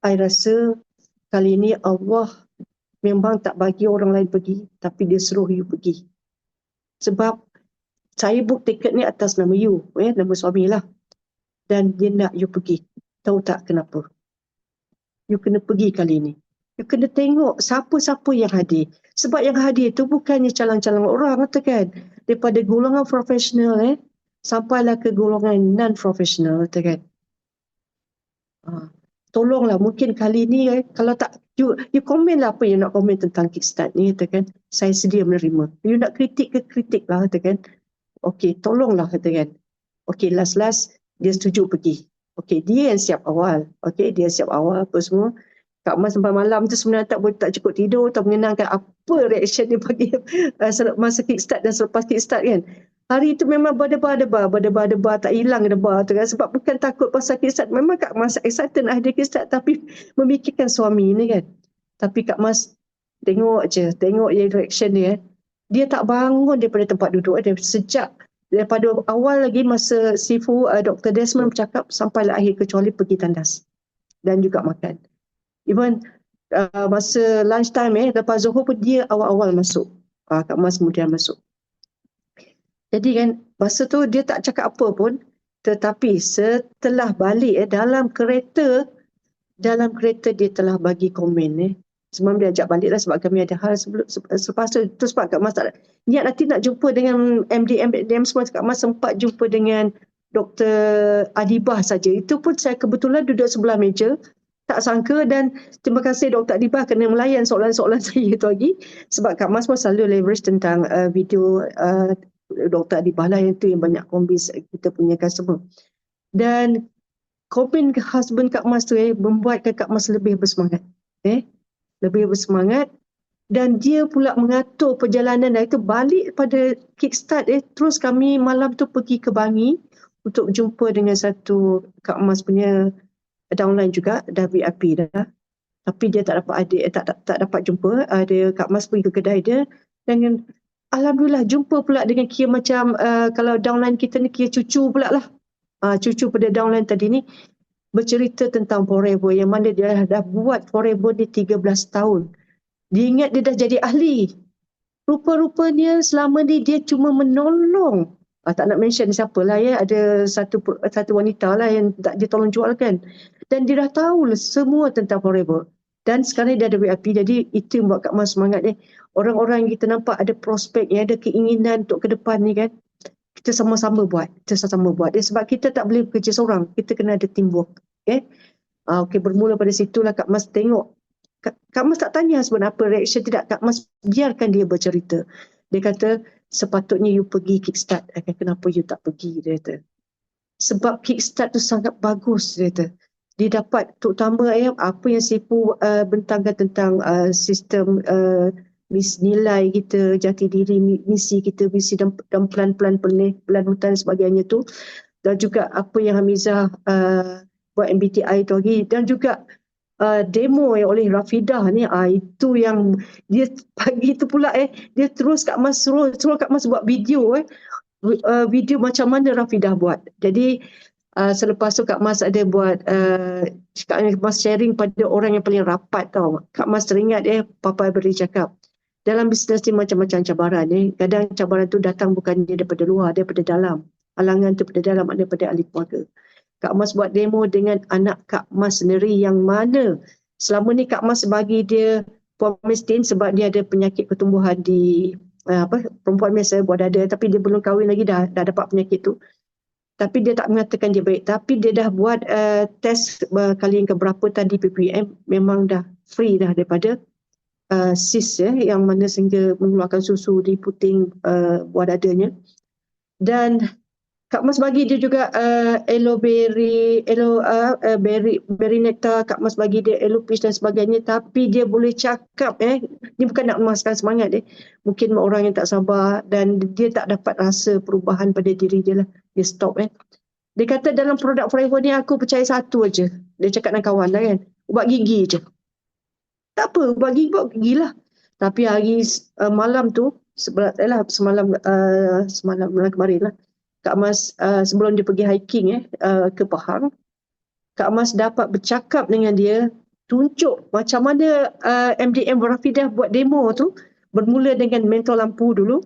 [SPEAKER 3] I rasa kali ini Allah memang tak bagi orang lain pergi, tapi dia suruh you pergi. Sebab saya book tiket ni atas nama you, nama suami lah. Dan dia nak you pergi. Tahu tak kenapa? You kena pergi kali ni. You kena tengok siapa-siapa yang hadir. Sebab yang hadir tu bukannya calang-calang orang, kan? Daripada golongan profesional sampailah ke golongan non-profesional, kan? Tolonglah, mungkin kali ni kalau tak, you komen lah apa yang nak komen tentang Kickstart ni, kan? Saya sedia menerima. You nak kritik ke kritik lah, kan? Okey, tolonglah, kan? Okey, last dia setuju pergi. Okey, dia yang siap awal. Okey, dia siap awal apa semua. Kak Mas sampai malam tu sebenarnya tak cukup tidur, tak mengenangkan apa reaction dia bagi masa Kickstart dan selepas Kickstart, kan. Hari itu memang berdebar-debar, tak hilang debar tu, kan. Sebab bukan takut pasal Kickstart, memang Kak Mas excited nak hadir Kickstart, tapi memikirkan suami ni, kan. Tapi Kak Mas tengok je reaction dia. Dia tak bangun daripada tempat duduk dia sejak daripada awal lagi masa Sifu Dr. Desmond bercakap sampailah akhir, kecuali pergi tandas dan juga makan. Even masa lunch time lepas Zuhur pun dia awal-awal masuk. Kak Mas kemudian masuk. Jadi kan masa tu dia tak cakap apa pun, tetapi setelah balik dalam kereta dia telah bagi komen. Semalam dia ajak balik lah sebab kami ada hal selepas tu. Terus sebab Kak Mas tak niat nanti nak jumpa dengan MD semua. Kak Mas sempat jumpa dengan Dr. Adibah saja. Itu pun saya kebetulan duduk sebelah meja. Tak sangka, dan terima kasih Dr. Adibah kena melayan soalan-soalan saya itu lagi. Sebab Kak Mas pun selalu leverage tentang video Dr. Adibah lah, yang tu yang banyak convince kita punya customer. Dan komen husband Kak Mas tu membuatkan Kak Mas lebih bersemangat. Lebih bersemangat, dan dia pula mengatur perjalanan itu balik pada Kickstart. Terus kami malam tu pergi ke Bangi untuk jumpa dengan satu Kak Mas punya downline juga, dah VIP dah. Tapi dia tak dapat jumpa. Dia Kak Mas pergi ke kedai dia, dan alhamdulillah jumpa pula dengan kira macam kalau downline kita ni kira cucu pula lah. Cucu pada downline tadi ni bercerita tentang Forever, yang mana dia dah buat Forever ni 13 tahun. Dia ingat dia dah jadi ahli. Rupa-rupanya selama ni dia cuma menolong. Tak nak mention siapa lah ada satu wanita lah yang tak dia tolong jual, kan. Dan dia dah tahu semua tentang Forever. Dan sekarang dia ada VIP, jadi itu yang buat Kak Mas semangat. Orang-orang yang kita nampak ada prospek, yang ada keinginan untuk ke depan ni, kan. Kita sama-sama buat. Sebab kita tak boleh bekerja seorang. Kita kena ada teamwork. Okey, bermula pada situlah Kak Mas tengok. Kak Mas tak tanya sebenarnya apa reaction, tidak. Kak Mas biarkan dia bercerita. Dia kata, sepatutnya you pergi Kickstart. Kenapa you tak pergi, dia kata. Sebab Kickstart tu sangat bagus, dia kata. Dia dapat, terutama apa yang Sifu bentangkan tentang sistem nilai kita, jati diri, misi kita, misi dan pelan-pelan hutan sebagainya tu, dan juga apa yang Hamizah buat MBTI tu lagi, dan juga demo oleh Rafidah ni, itu yang dia pagi tu pula dia terus Kak Mas suruh Kak Mas buat video video macam mana Rafidah buat. Jadi selepas tu Kak Mas ada buat Kak Mas sharing pada orang yang paling rapat tau. Kak Mas teringat Papa beri cakap, dalam bisnes ni macam-macam cabaran. Kadang cabaran tu datang bukannya daripada luar, daripada dalam. Halangan tu daripada dalam, daripada ahli keluarga. Kak Mas buat demo dengan anak Kak Mas sendiri, yang mana selama ni Kak Mas bagi dia Pomestin sebab dia ada penyakit pertumbuhan di perempuan biasa buat dada, tapi dia belum kahwin lagi dah dapat penyakit tu. Tapi dia tak mengatakan dia baik, tapi dia dah buat test kali yang keberapa tadi PPM, memang dah free dah daripada cyst yang mana sehingga mengeluarkan susu di puting buah dadanya. Dan Kak Mas bagi dia juga berry nectar, Kak Mas bagi dia aloe peach dan sebagainya, tapi dia boleh cakap ni bukan nak memaskan semangat mungkin orang yang tak sabar dan dia tak dapat rasa perubahan pada diri dia lah, dia stop Dia kata dalam produk Forever ni aku percaya satu aja. Dia cakap dengan kawan lah kan. Ubat gigi je. Tak apa, ubat gigi lah. Tapi hari malam tu, semalam bulan kemarin lah. Kak Mas sebelum dia pergi hiking ke Pahang, Kak Mas dapat bercakap dengan dia, tunjuk macam mana MDM Rafidah buat demo tu, bermula dengan mentol lampu dulu,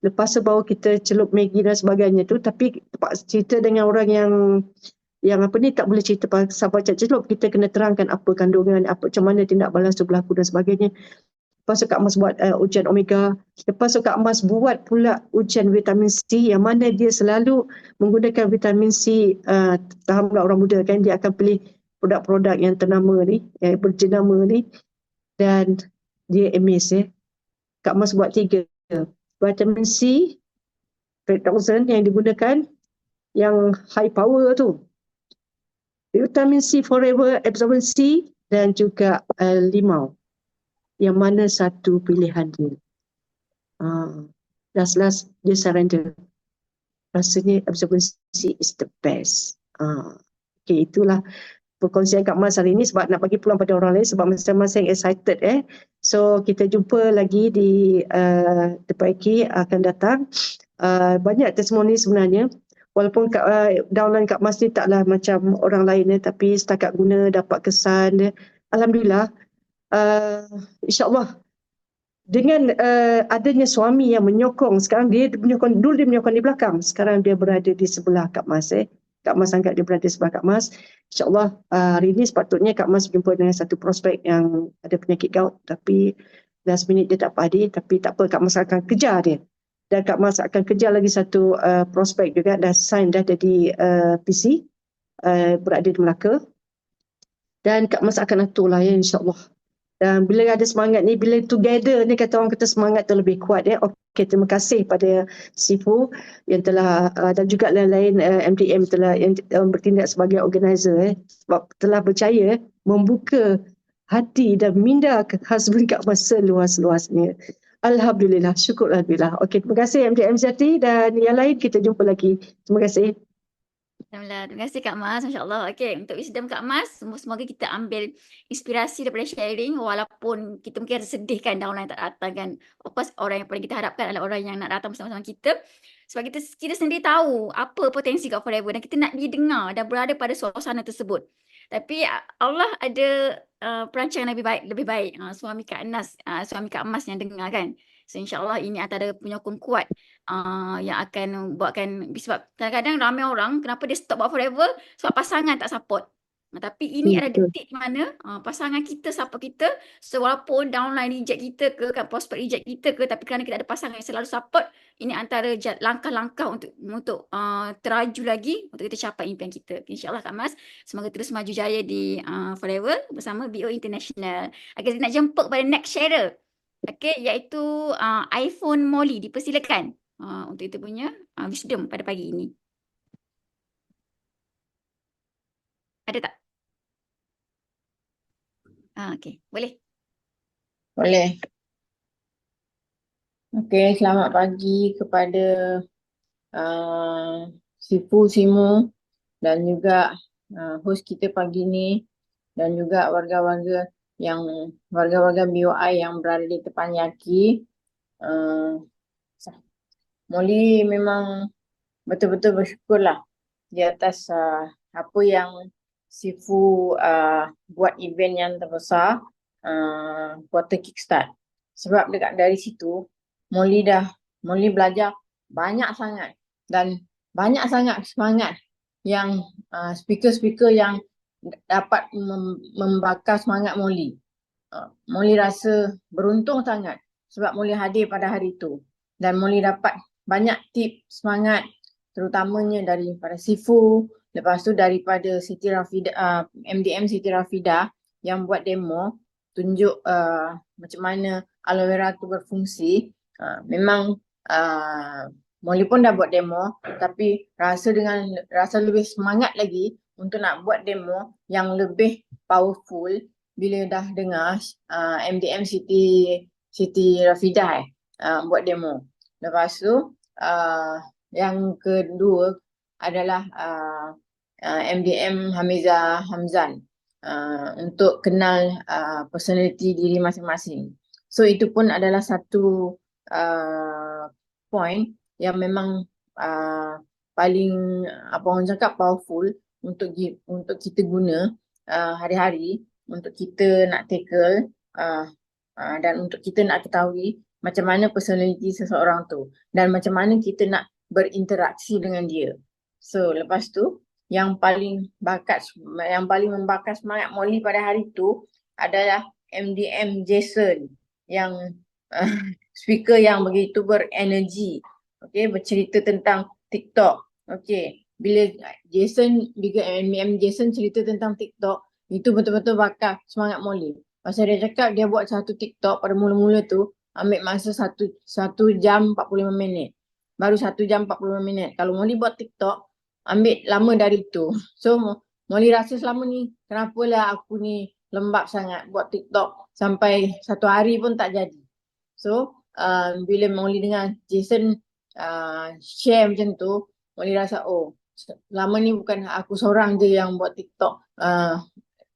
[SPEAKER 3] lepas tu baru kita celup Maggi dan sebagainya tu. Tapi cerita dengan orang yang apa ni tak boleh cerita pasal baca celup, kita kena terangkan apa kandungan, apa macam mana tindak balas tu berlaku dan sebagainya. Lepas tu Kak Mas buat ujian omega. Lepas tu Kak Mas buat pula ujian vitamin C yang mana dia selalu menggunakan vitamin C, tahamlah orang muda kan, dia akan pilih produk-produk yang ternama ni, yang berjenama ni, dan dia amaze Kak Mas buat 3. Vitamin C, Redoxon yang digunakan, yang high power tu. Vitamin C Forever Absorbent C dan juga limau. Yang mana satu pilihan dia. Last dia surrender. Rasanya Absorbent C is the best. Okay, itulah perkongsian Kak Mas hari ini sebab nak bagi peluang pada orang lain sebab masing-masing excited. So kita jumpa lagi di depan lagi akan datang. Banyak testimoni sebenarnya. Walaupun downline Kak Mas ni taklah macam orang lain tapi setakat guna dapat kesan. Alhamdulillah. InsyaAllah dengan adanya suami yang menyokong, sekarang dulu dia menyokong di belakang, sekarang dia berada di sebelah Kak Mas. Kak Mas anggap dia berada di sebelah Kak Mas. InsyaAllah hari ini sepatutnya Kak Mas berjumpa dengan satu prospek yang ada penyakit gout, tapi last minute dia tak padi, tapi tak apa, Kak Mas akan kejar dia. Dan Kak Mas akan kejar lagi satu prospek juga, dah sign dah jadi PC, berada di Melaka. Dan Kak Mas akan atur lah insyaAllah. Dan bila ada semangat ni, bila together ni kata orang kata semangat tu lebih kuat. Okey, terima kasih pada Sifu yang telah dan juga lain-lain MDM telah yang bertindak sebagai organizer sebab telah percaya membuka hati dan minda ke husband Kak Mas seluas-luasnya. Alhamdulillah, syukur Alhamdulillah. Okey, terima kasih MDM Zati dan yang lain kita jumpa lagi. Terima kasih.
[SPEAKER 1] Alhamdulillah. Terima kasih Kak Mas. Masya Allah. Okey, untuk wisdom Kak Mas, semoga kita ambil inspirasi daripada sharing walaupun kita mungkin rasa sedih kan downline tak datang kan. Of course, orang yang paling kita harapkan adalah orang yang nak datang bersama-sama kita. Sebab kita sendiri tahu apa potensi God Forever dan kita nak didengar dan berada pada suasana tersebut. Tapi Allah ada perancangan lebih baik. Suami Kak Nas, suami Kak Mas yang dengar kan. So insyaAllah ini antara penyokong kuat yang akan buatkan, sebab kadang-kadang ramai orang kenapa dia stop buat Forever sebab pasangan tak support. Tapi ini ada detik di mana pasangan kita support kita. So walaupun downline reject kita ke, kan prospect reject kita ke, tapi kerana kita ada pasangan yang selalu support, ini antara langkah-langkah untuk teraju lagi untuk kita capai impian kita. InsyaAllah Kak Mas, semoga terus maju jaya di Forever bersama BO International. Kita nak jemput pada next sharer. Okey, iaitu iPhone Molly. Dipersilakan untuk itu punya wisdom pada pagi ini. Ada tak? Okey, boleh.
[SPEAKER 4] Boleh. Okey, selamat pagi kepada Sifu Simu dan juga host kita pagi ni dan juga warga-warga BOI yang berada di Teppanyaki. Molly memang betul-betul bersyukurlah di atas apa yang Sifu buat event yang terbesar quarter kickstart. Sebab dekat dari situ Molly belajar banyak sangat dan banyak sangat semangat yang speaker-speaker yang dapat membakar semangat Molly. Molly rasa beruntung sangat sebab Molly hadir pada hari itu dan Molly dapat banyak tip semangat terutamanya daripada Sifu, lepas tu daripada Siti Rafidah, MDM Siti Rafidah yang buat demo tunjuk macam mana aloe vera tu berfungsi. Memang Molly pun dah buat demo tapi rasa lebih semangat lagi untuk nak buat demo yang lebih powerful bila dah dengar MDM Siti Rafidah buat demo. Lepas tu yang kedua, adalah MDM Hamiza Hamzan untuk kenal personality diri masing-masing. So itu pun adalah satu point yang memang paling apa orang cakap powerful untuk kita guna hari-hari untuk kita nak tackle dan untuk kita nak ketahui macam mana personality seseorang tu dan macam mana kita nak berinteraksi dengan dia. So lepas tu yang paling membakar semangat Molly pada hari tu adalah MDM Jason yang speaker yang begitu berenergi. Okay, bercerita tentang TikTok. Okay, bila MDM Jason cerita tentang TikTok, itu betul-betul bakar semangat Molly. Pasal dia cakap dia buat satu TikTok pada mula-mula tu ambil masa 1 jam 45 minit. Baru 1 jam 45 minit. Kalau Molly buat TikTok, ambil lama dari tu. So Molly rasa selama ni, kenapalah aku ni lembab sangat buat TikTok sampai 1 hari pun tak jadi. So bila Molly dengar Jason share macam tu, Molly rasa lama ni bukan aku seorang je yang buat TikTok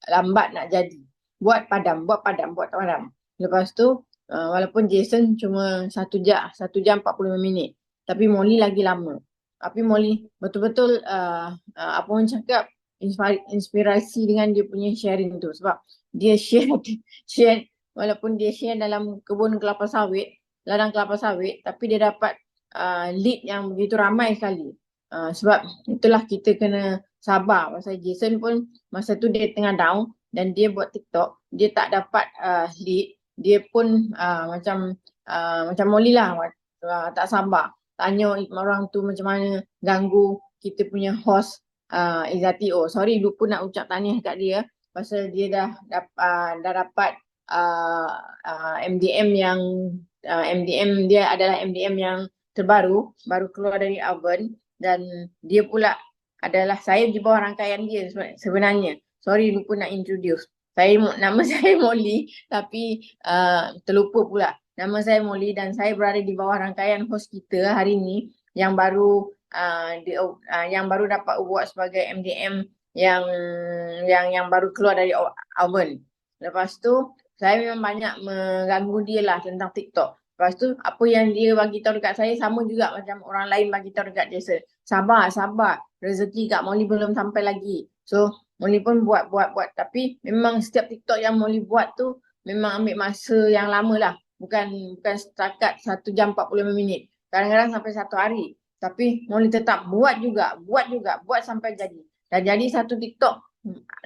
[SPEAKER 4] lambat nak jadi. Buat padam. Lepas tu walaupun Jason cuma 1 jam 45 minit. Tapi Molly lagi lama. Tapi Molly betul-betul apa orang cakap inspirasi dengan dia punya sharing tu. Sebab dia share walaupun dia share dalam kebun kelapa sawit, ladang kelapa sawit, tapi dia dapat lead yang begitu ramai sekali. Sebab itulah kita kena sabar. Pasal Jason pun masa tu dia tengah down dan dia buat TikTok, dia tak dapat lead, dia pun macam Molly lah, tak sabar. Tanya orang tu macam mana ganggu kita punya host Izzati. Sorry lupa nak ucap tahniah kat dia pasal dia dah dapat MDM yang MDM dia adalah MDM yang terbaru, baru keluar dari oven dan dia pula adalah saya di bawah rangkaian dia sebenarnya. Sorry lupa nak introduce. Nama saya Molly tapi terlupa pula. Nama saya Molly dan saya berada di bawah rangkaian host kita hari ni yang baru dapat award sebagai MDM yang baru keluar dari oven. Lepas tu saya memang banyak mengganggu dia lah tentang TikTok. Lepas tu apa yang dia bagi tahu dekat saya sama juga macam orang lain bagi tahu dekat Jason. Sabar. Rezeki kat Molly belum sampai lagi. So Molly pun buat. Tapi memang setiap TikTok yang Molly buat tu memang ambil masa yang lama lah. Bukan setakat 1 jam 45 minit. Kadang-kadang sampai 1 hari. Tapi Molly tetap buat sampai jadi. Dah jadi satu TikTok,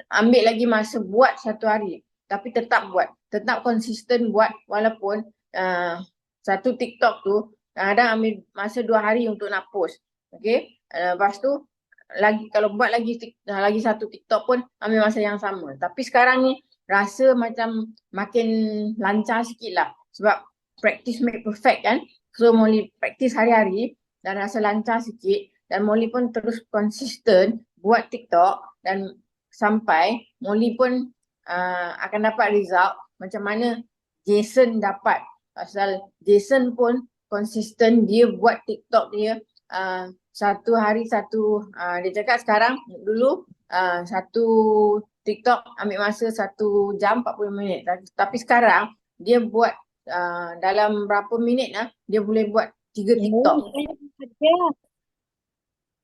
[SPEAKER 4] ambil lagi masa buat 1 hari. Tapi tetap buat. Tetap konsisten buat walaupun satu TikTok tu kadang ambil masa 2 hari untuk nak post. Okay. Lepas tu kalau buat lagi satu TikTok pun ambil masa yang sama. Tapi sekarang ni rasa macam makin lancar sikit lah. Sebab practice make perfect kan. So Molly practice hari-hari dan rasa lancar sikit. Dan Molly pun terus konsisten buat TikTok dan sampai Molly pun akan dapat result macam mana Jason dapat. Pasal Jason pun konsisten dia buat TikTok dia 1 hari 1 dia cakap sekarang dulu satu TikTok ambil masa 1 jam 40 minit. Tapi sekarang dia buat dalam berapa minit dia boleh buat 3 TikTok.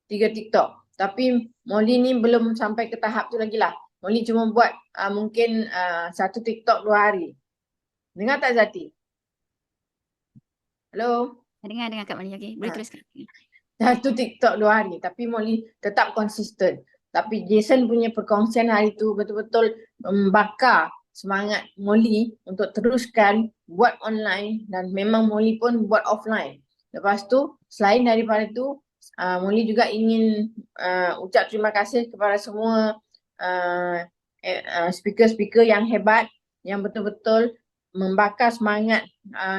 [SPEAKER 4] 3 TikTok. Tapi Molly ni belum sampai ke tahap tu lagi lah. Molly cuma buat mungkin 1 TikTok 2 hari. Dengar tak Zati? Hello?
[SPEAKER 1] Dengar Kak Molly. Okay, boleh teruskan.
[SPEAKER 4] 1 TikTok 2 hari. Tapi Molly tetap konsisten. Tapi Jason punya perkongsian hari tu betul-betul membakar semangat Molly untuk teruskan buat online dan memang Molly pun buat offline. Lepas tu, selain daripada tu, Molly juga ingin ucap terima kasih kepada semua speaker-speaker yang hebat yang betul-betul membakar semangat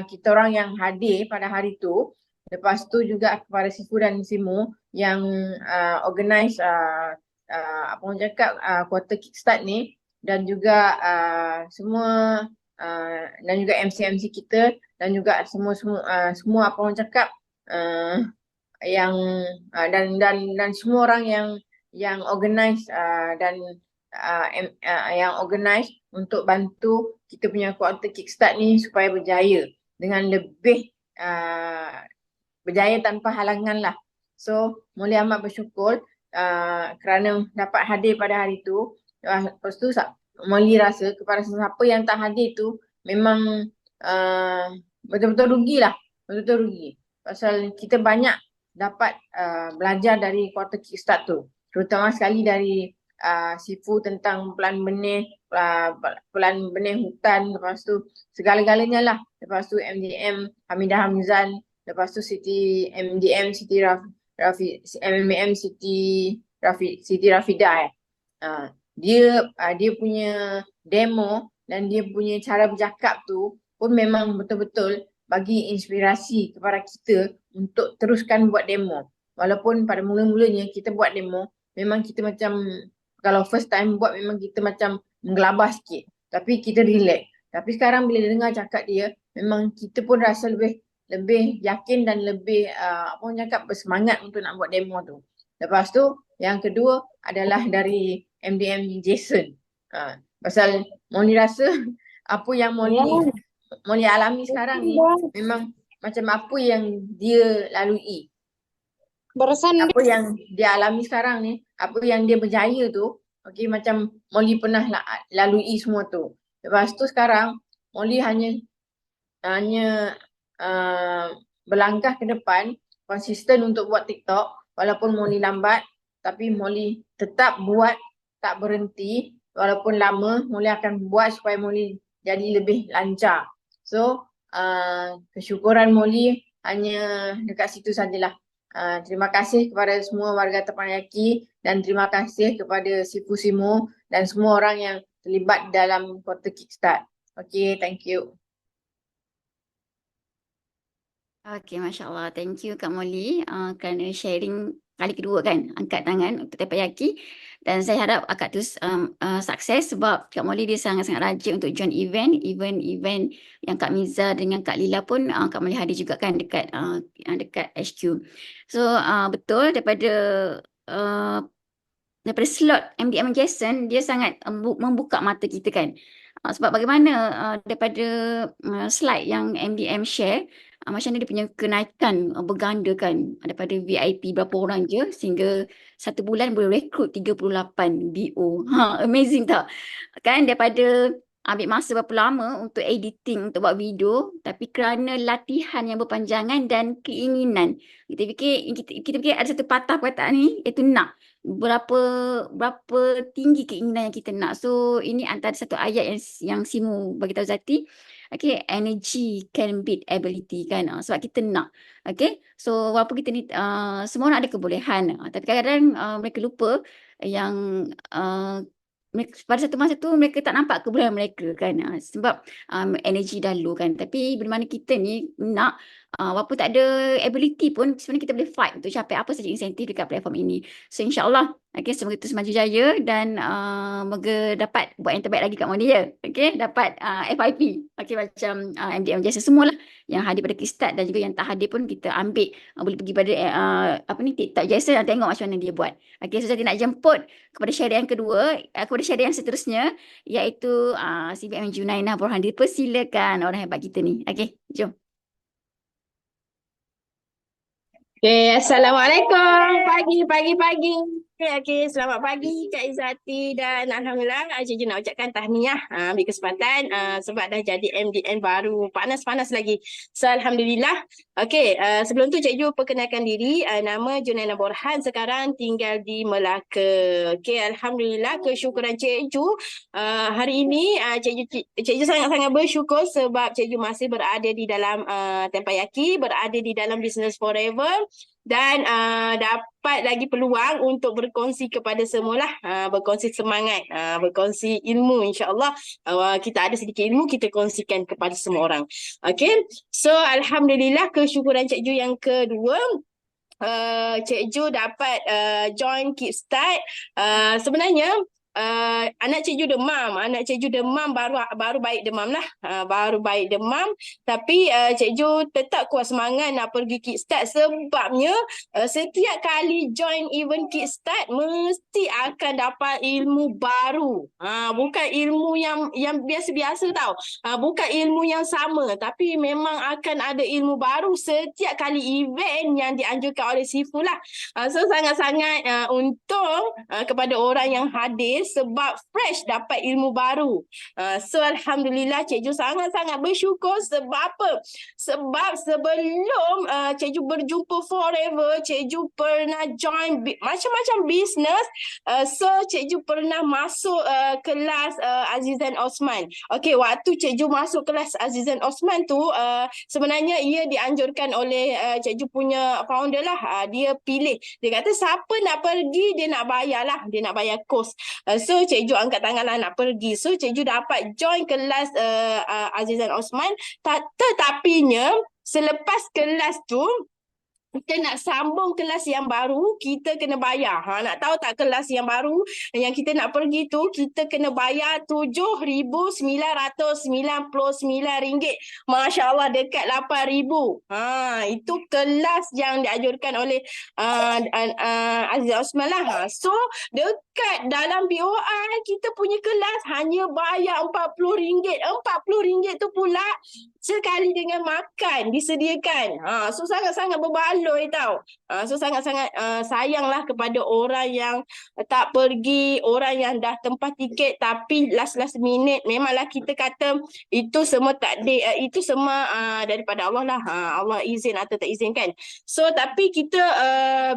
[SPEAKER 4] kita orang yang hadir pada hari tu. Lepas tu juga kepada Sifu dan Simu yang organize apa orang cakap quarter kickstart ni dan juga semua dan juga MC-MC kita dan juga semua apa orang cakap yang dan semua orang yang organize yang organize untuk bantu kita punya kuarter kickstart ni supaya berjaya dengan lebih berjaya tanpa halangan lah. So Molly amat bersyukur kerana dapat hadir pada hari tu. Lepas tu Molly rasa kepada sesiapa yang tak hadir tu memang betul-betul rugilah. Betul-betul rugi. Pasal kita banyak dapat belajar dari kuarter kickstart tu. Terutama sekali dari Sifu tentang pelan benih hutan, lepas tu segala-galanya lah. Lepas tu MDM Hamidah Hamzan, lepas tu MDM Siti MMM Siti Rafidah. Dia punya demo dan dia punya cara bercakap tu pun memang betul-betul bagi inspirasi kepada kita untuk teruskan buat demo. Walaupun pada mula-mulanya kita buat demo, memang kita macam, kalau first time buat memang kita macam menggelabah sikit. Tapi kita relax. Tapi sekarang bila dengar cakap dia, memang kita pun rasa lebih yakin dan lebih bersemangat untuk nak buat demo tu. Lepas tu, yang kedua adalah dari MDM Jason. Pasal Molly rasa apa yang Molly alami sekarang ni memang macam apa yang dia lalui. Apa yang dia alami sekarang ni, apa yang dia berjaya tu, okey, macam Molly pernah lalui semua tu. Lepas tu sekarang Molly hanya berlangkah ke depan, konsisten untuk buat TikTok. Walaupun Molly lambat, tapi Molly tetap buat, tak berhenti. Walaupun lama, Molly akan buat supaya Molly jadi lebih lancar. So, kesyukuran Molly hanya dekat situ sajalah. Terima kasih kepada semua warga Teppanyaki dan terima kasih kepada Sifu Simo dan semua orang yang terlibat dalam kuarter kickstart. Okay, thank you.
[SPEAKER 1] Okay, Masya Allah. Thank you Kak Molly kerana sharing kali kedua kan, angkat tangan untuk Teppanyaki. Dan saya harap akak tu sukses sebab Kak Molly dia sangat-sangat rajin untuk join event yang Kak Miza dengan Kak Lila pun Kak Molly hadir juga kan dekat HQ. So betul daripada slot MDM Jason, dia sangat membuka mata kita kan. Sebab bagaimana daripada slide yang MDM share, macam mana dia punya kenaikan berganda kan, daripada VIP berapa orang je sehingga 1 bulan boleh rekrut 38 BO. Amazing tak? Kan daripada ambil masa berapa lama untuk editing, untuk buat video, tapi kerana latihan yang berpanjangan dan keinginan. Kita fikir ada satu patah perkataan ni, iaitu nak. Berapa tinggi keinginan yang kita nak. So ini antara satu ayat yang Simu bagi tahu Zati. Okay, energy can beat ability kan. Sebab kita nak. Okay, so walaupun kita ni semua orang ada kebolehan, tapi kadang-kadang mereka lupa yang pada satu masa tu mereka tak nampak kebolehan mereka kan, sebab energy dah low kan. Tapi bila mana kita ni nak, walaupun tak ada ability pun sebenarnya kita boleh fight untuk capai apa saja insentif dekat platform ini. So insyaAllah, okay, semoga terus maju jaya dan moga dapat buat yang terbaik lagi kat Molly ya. Okay, dapat FIP, okay, macam MDM Jasa semualah yang hadir pada kickstart dan juga yang tak hadir pun kita ambil, boleh pergi pada TikTok Jasa dan tengok macam mana dia buat. Okay, so saya nak jemput kepada syariah yang kedua, kepada syariah yang seterusnya, iaitu CBM Junainah Borhan. Dipersilakan orang hebat kita ni. Okay, jom.
[SPEAKER 5] Okay, Assalamualaikum. Pagi. Okay, selamat pagi Kak Izzati dan Alhamdulillah Cikgu nak ucapkan tahniah ambil kesempatan sebab dah jadi MDN baru, panas-panas lagi. So Alhamdulillah. Okay, sebelum tu Cikgu perkenalkan diri, nama Junainah Borhan, sekarang tinggal di Melaka. Okay, Alhamdulillah, kesyukuran Cikgu hari ini Cikgu sangat-sangat bersyukur sebab Cikgu masih berada di dalam Teppanyaki, berada di dalam Business Forever dan dapat lagi peluang untuk berkongsi kepada semualah, berkongsi semangat, berkongsi ilmu, insya-Allah. Kita ada sedikit ilmu kita kongsikan kepada semua orang. Okay, so Alhamdulillah, kesyukuran Cikgu yang kedua, Cikgu dapat join Kickstart. Sebenarnya anak cikgu demam baru baik demam lah, baru baik demam, tapi cikgu tetap kuat semangat nak pergi Kickstart sebabnya setiap kali join event Kickstart mesti akan dapat ilmu baru, bukan ilmu yang biasa-biasa tau, bukan ilmu yang sama, tapi memang akan ada ilmu baru setiap kali event yang dianjurkan oleh Sifu lah. So sangat-sangat untung kepada orang yang hadir sebab fresh dapat ilmu baru. So Alhamdulillah cikgu sangat-sangat bersyukur sebab apa? Sebab sebelum cikgu berjumpa Forever, cikgu pernah join macam-macam bisnes. So cikgu pernah masuk kelas Azizan Osman. Okey, waktu cikgu masuk kelas Azizan Osman tu sebenarnya ia dianjurkan oleh cikgu punya founder lah. Dia pilih, dia kata siapa nak pergi dia nak bayar lah, dia nak bayar kos. So cikgu angkat tangan lah nak pergi. So cikgu dapat join kelas Azizan Osman. Tetapinya selepas kelas tu kita nak sambung kelas yang baru, kita kena bayar. Nak tahu tak kelas yang baru yang kita nak pergi tu, kita kena bayar RM7,999. Masya Allah, dekat RM8,000. Itu kelas yang dianjurkan oleh Aziz Osman lah. So, dekat dalam BOI, kita punya kelas hanya bayar RM40. RM40 tu pula sekali dengan makan disediakan. So sangat-sangat berbaloi tau. So sangat-sangat sayanglah kepada orang yang tak pergi, orang yang dah tempah tiket tapi last minute. Memanglah kita kata itu semua takdir, itu semua daripada Allah lah. Allah izin atau tak izinkan. So tapi kita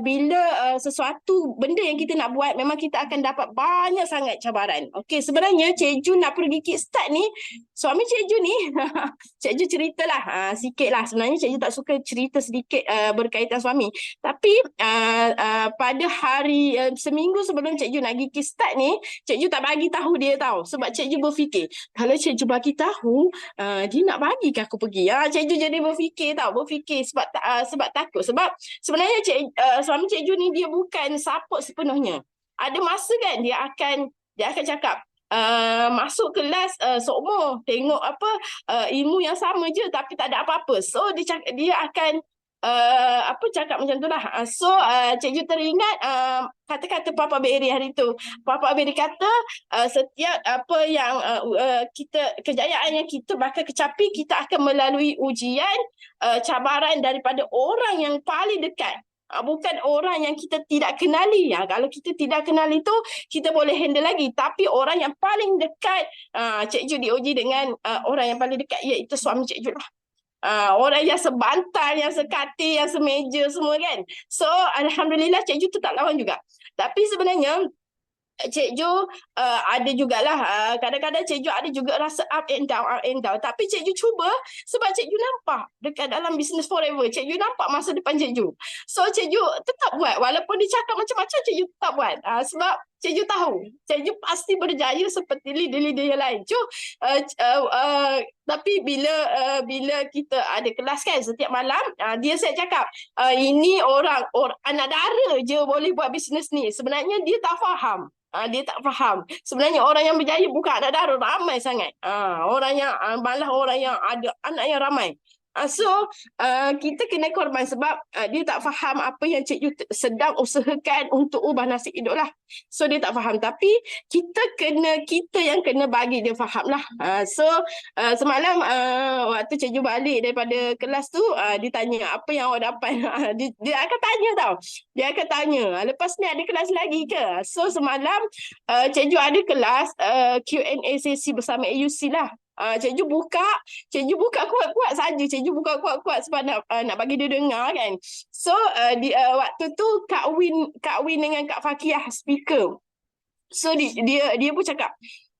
[SPEAKER 5] bila sesuatu benda yang kita nak buat, memang kita akan dapat banyak sangat cabaran. Okey, sebenarnya cikgu nak pergi Kickstart ni, suami cikgu ni cikgu ceritalah sikit lah. Sebenarnya cikgu tak suka cerita sedikit berkaitan suami. Tapi pada hari seminggu sebelum cikgu nak pergi Kickstart ni, cikgu tak bagi tahu dia tahu. Sebab cikgu berfikir, kalau cikgu bagi tahu, dia nak bagi ke aku pergi? Cikgu jadi berfikir sebab takut. Sebab sebenarnya suami cikgu ni dia bukan support sepenuhnya. Ada masa kan dia akan cakap, masuk kelas seumur, tengok ilmu yang sama je tapi tak ada apa-apa. So dia akan cakap macam tu lah. So cikgu teringat kata-kata Papa Beri hari tu. Papa Beri kata setiap apa yang kejayaan yang kita bakal kecapi, kita akan melalui ujian, cabaran daripada orang yang paling dekat. Bukan orang yang kita tidak kenali. Kalau kita tidak kenali tu kita boleh handle lagi. Tapi orang yang paling dekat, cikgu diuji dengan orang yang paling dekat, iaitu suami cikgu lah. Orang yang sebantal, yang sekatil, yang semeja semua kan. So Alhamdulillah cikgu tu tak lawan juga. Tapi sebenarnya cikgu ada jugalah kadang-kadang cikgu ada juga rasa up and down. Tapi cikgu cuba sebab cikgu nampak dekat dalam Business Forever, cikgu nampak masa depan cikgu. So cikgu tetap buat walaupun dia cakap macam-macam, cikgu tetap buat. Sebab cikgu tahu cikgu pasti berjaya seperti leader-leader yang lain. Tapi bila kita ada kelas kan setiap malam, dia saya cakap ini orang anak dara je boleh buat bisnes ni. Sebenarnya dia tak faham. Dia tak faham. Sebenarnya orang yang berjaya bukan anak dara, ramai sangat. Orang yang malah orang yang ada anak yang ramai. So kita kena korban sebab dia tak faham apa yang cikgu sedang usahakan untuk ubah nasib hidup lah. So dia tak faham. Tapi kita yang kena bagi dia faham lah. So semalam waktu cikgu balik daripada kelas tu, dia tanya apa yang awak dapat. Dia akan tanya tau. Dia akan tanya lepas ni ada kelas lagi ke. So semalam cikgu ada kelas Q&A sesi bersama AUC lah. Cikgu buka kuat-kuat saja. Cikgu buka kuat-kuat sebab nak bagi dia dengar kan. So waktu tu Kak Win dengan Kak Fakiyah speaker. So dia pun cakap,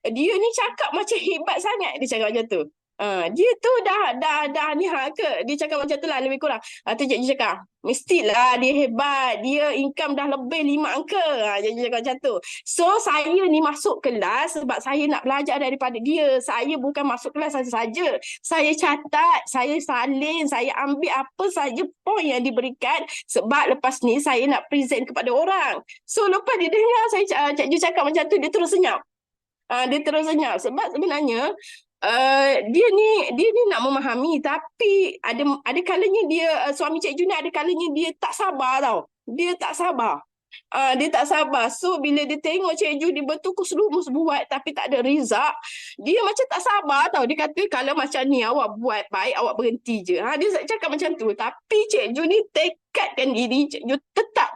[SPEAKER 5] dia ni cakap macam hebat sangat. Dia cakap macam tu. Dia tu dah ni ke. Dia cakap macam tu lah lebih kurang. Tu cikgu cakap, mestilah dia hebat. Dia income dah lebih 5 angka. Cikgu cakap macam tu. So saya ni masuk kelas sebab saya nak belajar daripada dia. Saya bukan masuk kelas saja-saja. Saya catat, saya salin, saya ambil apa saja poin yang diberikan sebab lepas ni saya nak present kepada orang. So lepas dia dengar saya cikgu cakap macam tu, dia terus senyap. Dia terus senyap sebab sebenarnya dia ni nak memahami, tapi ada kalanya dia suami cikgu ni ada kalanya dia tak sabar tau. Dia tak sabar. Dia tak sabar. So bila dia tengok cikgu dia bertukus rumus buat tapi tak ada result, dia macam tak sabar tau. Dia kata kalau macam ni awak buat baik, awak berhenti je. Dia cakap macam tu. Tapi cikgu ni tekadkan diri, cikgu tetap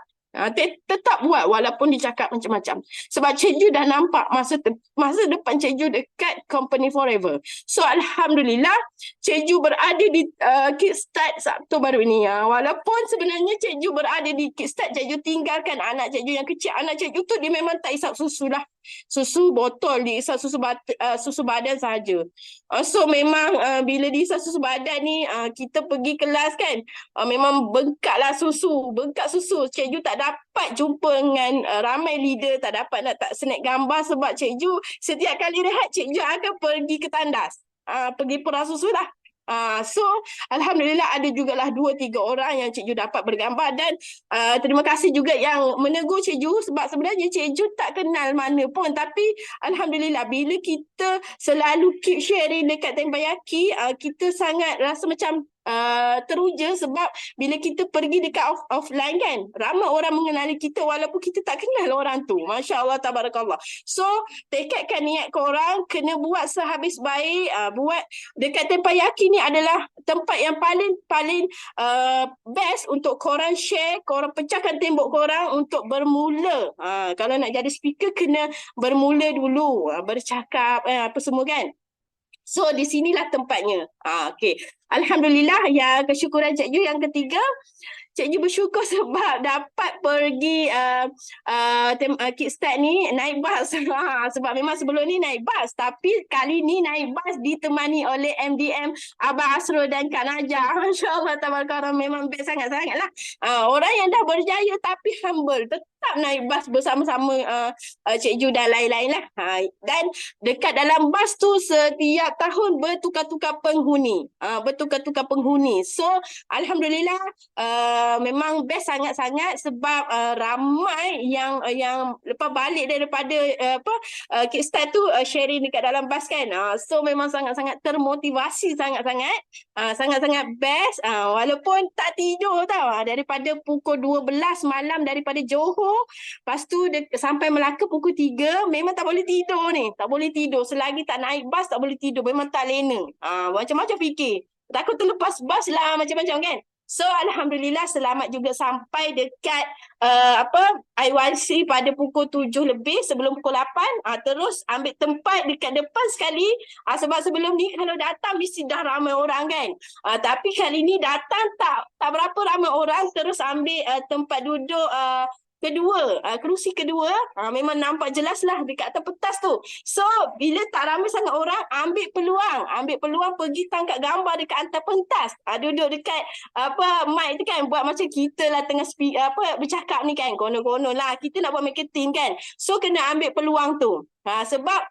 [SPEAKER 5] tetap buat walaupun dia cakap macam-macam. Sebab cikgu dah nampak masa depan cikgu dekat company forever. So alhamdulillah cikgu berada di Kickstart Sabtu baru ini. Walaupun sebenarnya cikgu berada di Kickstart, cikgu tinggalkan anak cikgu yang kecil. Anak cikgu tu dia memang tak isap susu lah. Susu botol, dia isap susu badan sahaja. So memang bila diisap susu badan ni kita pergi kelas kan, memang bengkak susu. Cikgu tak dapat jumpa dengan ramai leader, tak dapat nak snap gambar sebab cikgu setiap kali rehat cikgu akan pergi ke tandas, pergi perah susu lah. So alhamdulillah ada jugalah 2-3 orang yang cikgu dapat bergambar dan terima kasih juga yang menegur cikgu sebab sebenarnya cikgu tak kenal mana pun, tapi alhamdulillah bila kita selalu keep sharing dekat Teppanyaki, kita sangat rasa macam teruja sebab bila kita pergi dekat offline kan, ramai orang mengenali kita walaupun kita tak kenal orang tu. Masya Allah, tabarakallah. So tekadkan niat korang, kena buat sehabis baik. Buat dekat Teppanyaki ni adalah tempat yang paling best untuk korang share, korang pecahkan tembok korang untuk bermula. Kalau nak jadi speaker kena bermula dulu, bercakap apa semua kan. So di sinilah tempatnya. Okay. Alhamdulillah, ya kesyukuran cikgu yang ketiga, cikgu bersyukur sebab dapat pergi Kickstart ni naik bas. Sebab memang sebelum ni naik bas, tapi kali ni naik bas ditemani oleh MDM Abah Asrul dan Kak Najah. Masya Allah, tabarakallah, memang best sangat-sangat lah. Orang yang dah berjaya tapi humble, tetap naik bas bersama-sama cikgu dan lain-lain lah. Dan dekat dalam bas tu setiap tahun bertukar-tukar penghuni. So alhamdulillah memang best sangat-sangat sebab ramai yang lepas balik daripada Kickstart tu sharing dekat dalam bas kan. So memang sangat-sangat termotivasi, sangat-sangat best. Walaupun tak tidur tau, daripada pukul 12 malam daripada Johor, lepas tu sampai Melaka pukul 3, memang tak boleh tidur ni. Tak boleh tidur selagi tak naik bas, tak boleh tidur, memang tak lena. Macam-macam fikir, takut terlepas bas lah, macam-macam kan. So alhamdulillah selamat juga sampai dekat IYC pada pukul 7 lebih sebelum pukul 8. Terus ambil tempat dekat depan sekali, sebab sebelum ni kalau datang mesti dah ramai orang kan. Tapi kali ni datang tak berapa ramai orang, terus ambil tempat duduk kedua, kerusi kedua. Memang nampak jelas lah dekat atas pentas tu. So bila tak ramai sangat orang, ambil peluang pergi tangkap gambar dekat atas pentas. Duduk dekat mic tu kan, buat macam kita lah tengah bercakap ni kan, kono-kono lah kita nak buat marketing kan. So kena ambil peluang tu. Sebab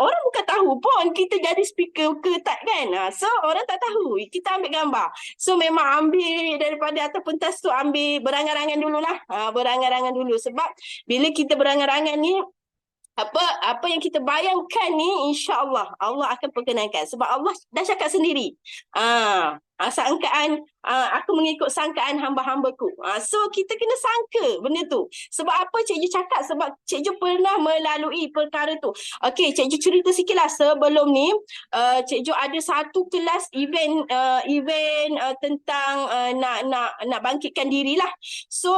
[SPEAKER 5] orang bukan tahu pun kita jadi speaker ke tak kan. So orang tak tahu, kita ambil gambar. So memang ambil daripada atas pentas tu, ambil berangan-angan dululah. Berangan-angan dulu sebab bila kita berangan-angan ni, apa yang kita bayangkan ni, insya-Allah Allah akan perkenankan sebab Allah dah cakap sendiri. Sangkaan, aku mengikut sangkaan hamba-hambaku. So kita kena sangka benda tu. Sebab apa cikgu cakap? Sebab cikgu pernah melalui perkara tu. Okey, cikgu cerita sikitlah. Sebelum ni cikgu ada satu kelas event tentang nak bangkitkan dirilah. So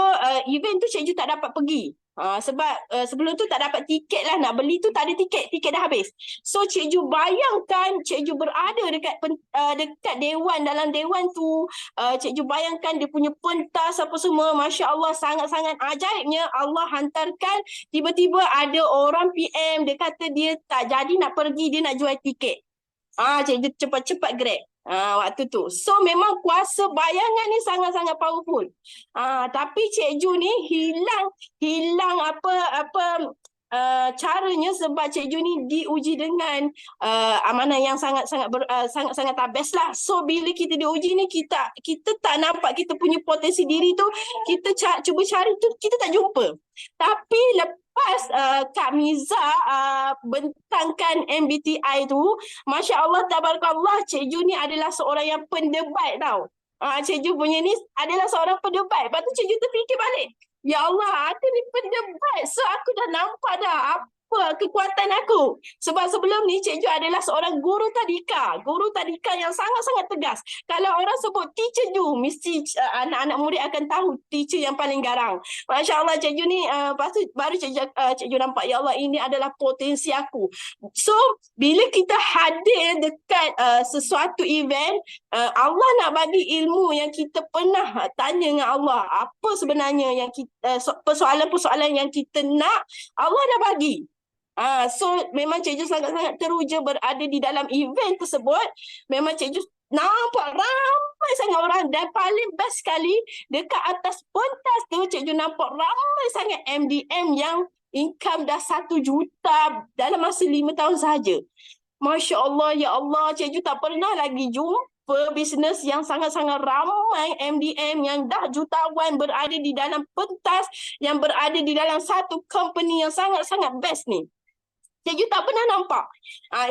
[SPEAKER 5] event tu cikgu tak dapat pergi. Sebab sebelum tu tak dapat tiket lah, nak beli tu tak ada tiket dah habis. So cikgu bayangkan cikgu berada dekat dewan, dalam dewan tu, cikgu bayangkan dia punya pentas apa semua, Masya Allah, sangat-sangat ajaibnya Allah hantarkan tiba-tiba ada orang PM, dia kata dia tak jadi nak pergi, dia nak jual tiket. Cikgu cepat-cepat grab waktu tu. So memang kuasa bayangan ni sangat-sangat powerful. Tapi cikgu ni hilang caranya sebab cikgu ni diuji dengan amanah yang sangat-sangat tak best lah. So bila kita diuji ni kita tak nampak kita punya potensi diri tu, kita cuba cari tu kita tak jumpa. Tapi lepas Kak Miza bentangkan MBTI tu, Masya Allah, tabarakallah, cikgu ni adalah seorang yang pendebat tau. Cikgu punya ni adalah seorang pendebat. Lepas tu cikgu terfikir balik, ya Allah, aku ni pendebat. So aku dah nampak dah apa kekuatan aku. Sebab sebelum ni cikgu adalah seorang guru tadika. Guru tadika yang sangat-sangat tegas. Kalau orang sebut teacher Ju, mesti anak-anak murid akan tahu teacher yang paling garang. Masya Allah, cikgu ni lepas tu baru cikgu nampak, ya Allah, ini adalah potensi aku. So bila kita hadir dekat sesuatu event, Allah nak bagi ilmu yang kita pernah tanya dengan Allah. Apa sebenarnya yang kita, persoalan-persoalan yang kita nak, Allah dah bagi. So memang cikgu sangat-sangat teruja berada di dalam event tersebut. Memang cikgu nampak ramai sangat orang, dan paling best sekali dekat atas pentas tu cikgu nampak ramai sangat MDM yang income dah 1 juta dalam masa 5 tahun sahaja. Masya Allah, ya Allah, cikgu tak pernah lagi jumpa bisnes yang sangat-sangat ramai MDM yang dah jutawan berada di dalam pentas, yang berada di dalam satu company yang sangat-sangat best ni. Cikgu tak pernah nampak.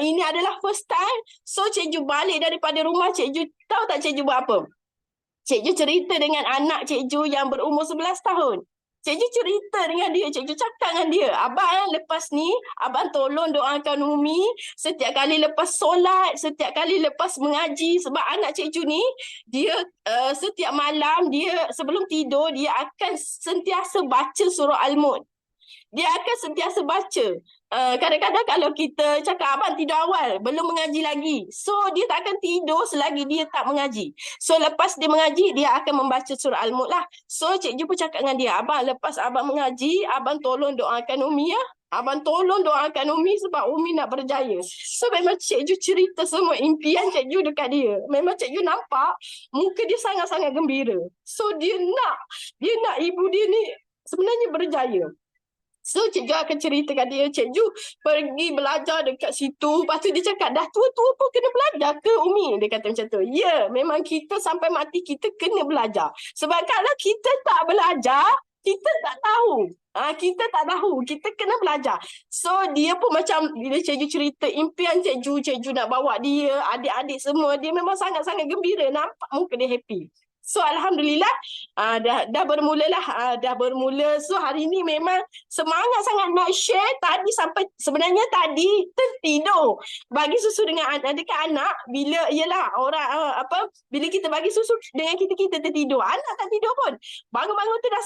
[SPEAKER 5] Ini adalah first time. So cikgu balik daripada rumah, cikgu tahu tak cikgu buat apa? Cikgu cerita dengan anak cikgu yang berumur 11 tahun. Cikgu cerita dengan dia, cikgu cakap dengan dia, abang lepas ni, abang tolong doakan Umi setiap kali lepas solat, setiap kali lepas mengaji. Sebab anak cikgu ni, dia setiap malam, dia sebelum tidur, dia akan sentiasa baca surah Al-Mulk. Dia akan sentiasa baca. Kadang-kadang kalau kita cakap abang tidur awal, belum mengaji lagi. So dia tak akan tidur selagi dia tak mengaji. So lepas dia mengaji, dia akan membaca surah Al-Mulk lah. So cikgu pun cakap dengan dia, abang lepas abang mengaji, abang tolong doakan Umi ya. Abang tolong doakan Umi sebab Umi nak berjaya. So memang cikgu cerita semua impian cikgu dekat dia. Memang cikgu nampak muka dia sangat-sangat gembira. So dia nak ibu dia ni sebenarnya berjaya. So cikgu akan ceritakan dia, cikgu pergi belajar dekat situ. Lepas tu dia cakap, dah tua-tua pun kena belajar ke Umi? Dia kata macam tu. Ya, memang kita sampai mati kita kena belajar. Sebab kalau kita tak belajar, kita tak tahu. Kita tak tahu. Kita kena belajar. So dia pun macam, bila cikgu cerita impian cikgu nak bawa dia, adik-adik semua, dia memang sangat-sangat gembira. Nampak muka dia happy. So alhamdulillah dah bermulalah, dah bermula. So hari ni memang semangat sangat nak share. Sebenarnya tadi tertidur bagi susu dekat anak. Bila ialah orang bila kita bagi susu dengan kita tertidur, anak tak tidur pun. Bangun-bangun tu dah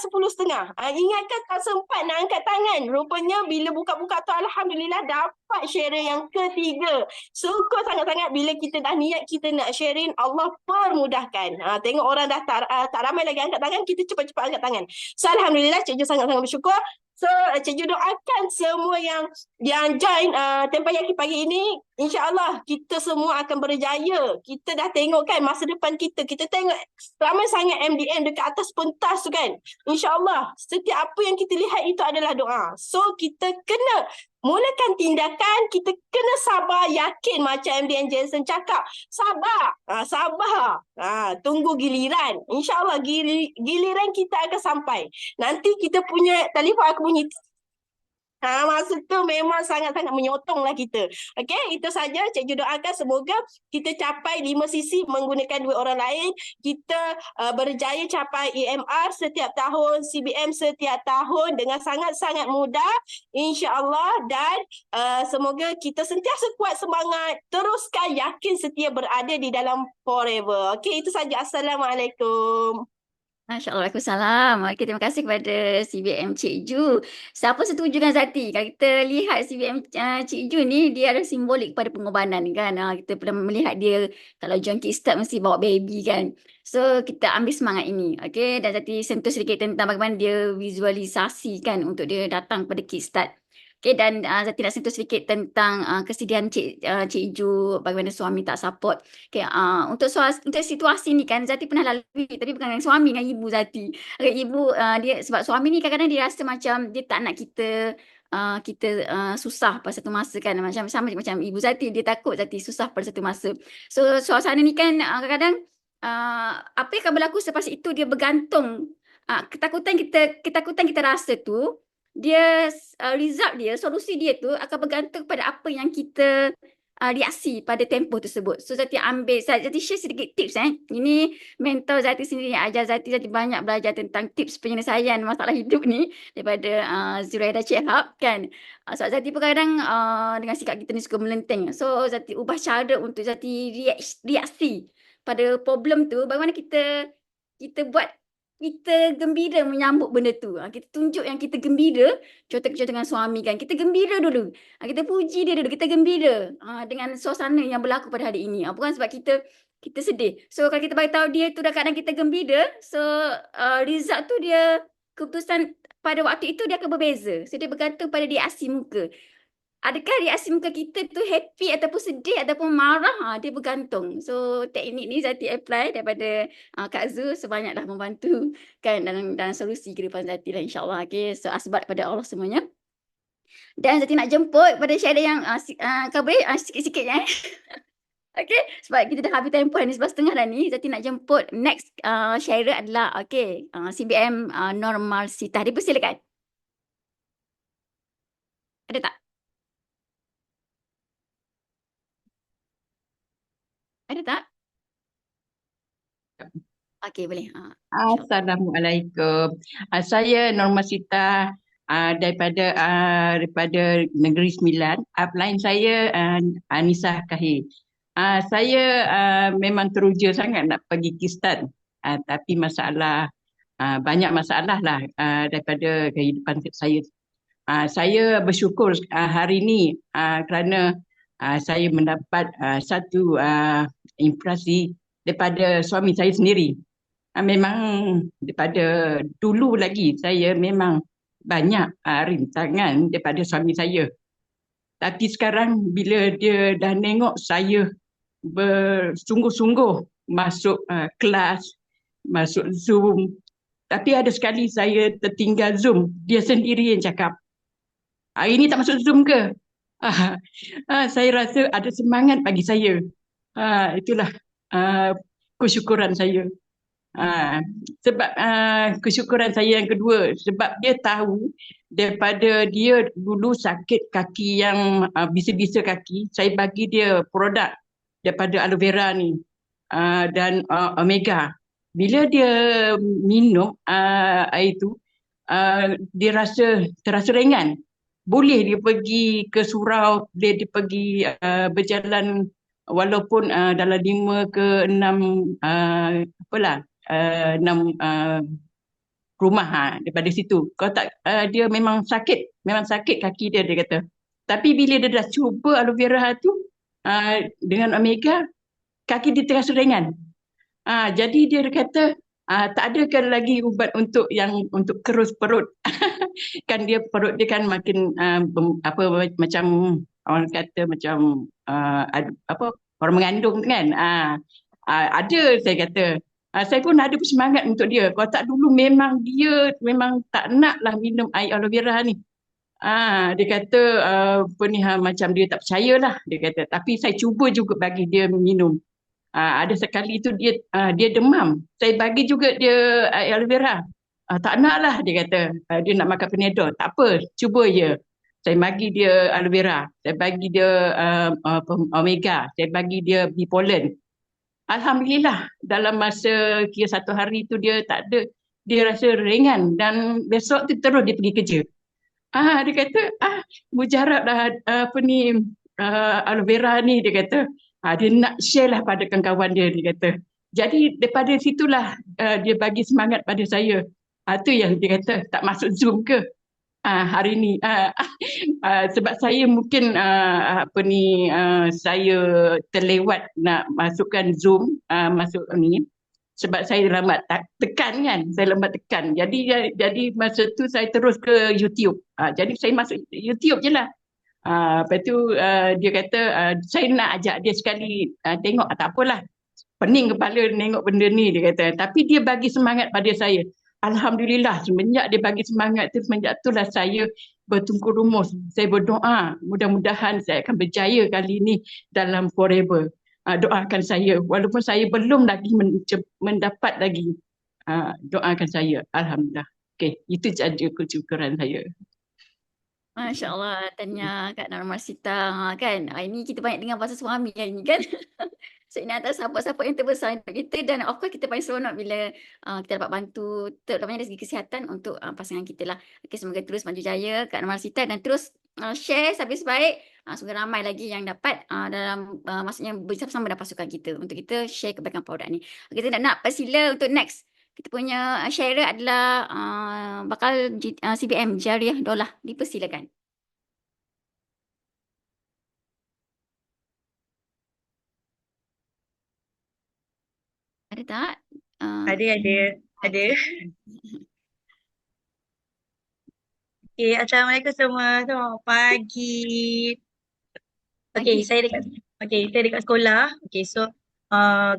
[SPEAKER 5] 10:30. Ingatkan tak sempat nak angkat tangan. Rupanya bila buka-buka tu alhamdulillah dapat share yang ketiga. Syukur sangat-sangat bila kita dah niat kita nak sharing, Allah permudahkan. Tengok orang dah tak ramai lagi angkat tangan, kita cepat-cepat angkat tangan. So alhamdulillah cikgu sangat-sangat bersyukur. So cikgu doakan semua yang join Tempayaki pagi ini, insya-Allah kita semua akan berjaya. Kita dah tengok kan masa depan kita tengok ramai sangat MDM dekat atas pentas tu kan. Insya-Allah setiap apa yang kita lihat itu adalah doa. So kita kena mulakan tindakan, kita kena sabar, yakin macam MD Jensen cakap, sabar. Tunggu giliran. InsyaAllah giliran kita akan sampai. Nanti kita punya telefon aku bunyi. Masa tu memang sangat-sangat menyotonglah kita. Okey, itu saja. Cikgu doakan semoga kita capai 5 sisi menggunakan duit orang lain. Kita berjaya capai EMR setiap tahun, CBM setiap tahun dengan sangat-sangat mudah, insya-Allah. Dan semoga kita sentiasa kuat semangat, teruskan yakin setia berada di dalam forever. Okey, itu saja. Assalamualaikum.
[SPEAKER 1] Masya Allah, Waalaikumsalam. Okay, terima kasih kepada CBM Cik Ju. Siapa setuju dengan Zati? Kalau kita lihat CBM Cik Ju ni, dia ada simbolik pada pengorbanan kan. Kita pernah melihat dia kalau join Kickstart mesti bawa baby kan. So, kita ambil semangat ini. Okay, dan Zati sentuh sedikit tentang bagaimana dia visualisasikan untuk dia datang pada Kickstart. Okay, dan Zati nak sentuh sedikit tentang kesedihan Cik Iju bagaimana suami tak support. Okay, untuk situasi ni kan Zati pernah lalui, tapi bukan dengan suami, dengan ibu Zati. Okay, ibu dia sebab suami ni kadang-kadang dia rasa macam dia tak nak kita susah pada satu masa kan, macam sama macam ibu Zati, dia takut Zati susah pada satu masa. So suasana ni kan kadang-kadang apa yang akan berlaku selepas itu dia bergantung. Ketakutan kita rasa tu dia result dia, solusi dia tu akan bergantung pada apa yang kita reaksi pada tempoh tersebut. So Zati share sedikit tips Ini mentor Zati sendiri yang ajar Zati banyak belajar tentang tips penyelesaian masalah hidup ni daripada Zuraida Chehab kan. So Zati pun kadang dengan sikap kita ni suka melenteng. So Zati ubah cara untuk Zati reaksi pada problem tu, bagaimana kita buat kita gembira menyambut benda tu. Kita tunjuk yang kita gembira. Contoh dengan suami kan. Kita gembira dulu. Kita puji dia dulu. Kita gembira dengan suasana yang berlaku pada hari ini. Bukan sebab kita sedih. So kalau kita bagi tahu dia tu dah keadaan kita gembira, so result tu dia, keputusan pada waktu itu dia akan berbeza. So dia bergantung pada reaksi muka. Adakah reaksi muka kita tu happy ataupun sedih ataupun marah, dia bergantung. So teknik ni Zati apply daripada Kak Zu, sebanyaklah membantu kan dalam solusi kehidupan Zati lah, insyaAllah. Okay, so asbat pada Allah semuanya. Dan Zati nak jemput pada Syahida yang kau boleh sikit-sikit ya. Okay, sebab kita dah habis tempoh ni 11.30 dah ni. Zati nak jemput next Syahida adalah CBM Normal Sita. Dipersilakan. Ada tak? Ada tak? Okey, boleh.
[SPEAKER 6] Assalamualaikum. Saya Norma Sita daripada Negeri Sembilan. Upline saya Anissa Kahir. Saya memang teruja sangat nak pergi Kistan. Tapi banyak masalah lah daripada kehidupan saya. Saya bersyukur hari ini kerana saya mendapat satu inspirasi daripada suami saya sendiri. Memang daripada dulu lagi saya memang banyak rintangan daripada suami saya. Tapi sekarang bila dia dah tengok saya bersungguh-sungguh masuk kelas, masuk Zoom. Tapi ada sekali saya tertinggal Zoom, dia sendiri yang cakap, "Hari ni tak masuk Zoom ke?" Saya rasa ada semangat bagi saya. Itulah kesyukuran saya. Sebab kesyukuran saya yang kedua, sebab dia tahu daripada dia dulu sakit kaki yang bisa-bisa kaki, saya bagi dia produk daripada aloe vera ni dan omega. Bila dia minum air tu, dia terasa ringan. Boleh dia pergi ke surau, dia pergi berjalan walaupun dalam 5 ke 6 rumah daripada situ. Kalau tak dia memang sakit kaki dia kata. Tapi bila dia dah cuba aloe vera tu dengan omega, kaki dia terasa ringan. Jadi dia kata tak adakan lagi ubat untuk kerus perut. Kan dia perut dia kan makin macam orang kata macam orang mengandung kan. Ada saya kata. Saya pun ada semangat untuk dia. Kalau tak dulu memang dia memang tak naklah minum air aloe vera ni. Dia kata macam dia tak percayalah dia kata. Tapi saya cuba juga bagi dia minum. Ada sekali tu dia demam. Saya bagi juga dia air aloe vera. Tak naklah dia kata. Dia nak makan Panadol. Tak apa, cuba je. Saya bagi dia aloe vera. Saya bagi dia omega. Saya bagi dia bipolen. Alhamdulillah dalam masa kira 1 hari tu dia tak ada. Dia rasa ringan dan besok tu terus dia pergi kerja. Dia kata mujarab dah aloe vera ni dia kata. Dia nak share lah pada kawan-kawan dia kata. Jadi daripada situlah dia bagi semangat pada saya. Tu yang dia kata tak masuk Zoom ke hari ni. Sebab saya mungkin saya terlewat nak masukkan Zoom masuk ni. sebab saya lambat tekan kan, saya lambat tekan. Jadi masa tu saya terus ke YouTube. Jadi saya masuk YouTube je lah. Lepas tu dia kata saya nak ajak dia sekali tengok, tak apalah. Pening kepala tengok benda ni, dia kata. Tapi dia bagi semangat pada saya. Alhamdulillah, semenjak dia bagi semangat tu, semenjak itulah saya bertungku rumus. Saya berdoa, mudah-mudahan saya akan berjaya kali ni dalam Forever. Doakan saya, walaupun saya belum lagi mendapat lagi. Doakan saya, Alhamdulillah. Okey, itu saja kesyukuran saya.
[SPEAKER 1] Masya Allah, tanya Kak Narmasita kan. Ini kita banyak dengar pasal suami hari ni kan. So ini antara support-support yang terbesar untuk kita, dan of course kita paling seronok bila kita dapat bantu terutamanya dari segi kesihatan untuk pasangan kita lah. Okay, semoga terus maju jaya Kak Narmasita, dan terus share habis baik. Semoga ramai lagi yang dapat dalam maksudnya bersama-sama dalam pasukan kita untuk kita share kebaikan produk ni. Okay, kita nak persila untuk next. Kita punya sharer adalah bakal CBM Jariah Dolah. Dipersilakan. Ada tak?
[SPEAKER 7] Ada.
[SPEAKER 1] Okay.
[SPEAKER 7] Okay, Assalamualaikum semua. Selamat pagi. Okay, saya dekat sekolah. Okay, so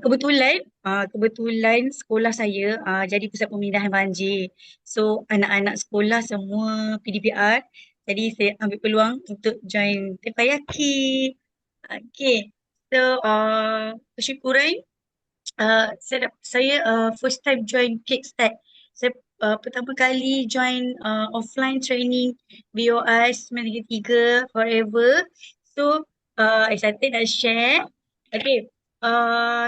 [SPEAKER 7] kebetulan sekolah saya jadi pusat pemindahan banjir. So anak-anak sekolah semua PDPR. Jadi saya ambil peluang untuk join Teppanyaki. Okay, so kesyukuran saya first time join Kickstart. Saya pertama kali join offline training BOS 933 Forever. So excited nak share. Okay,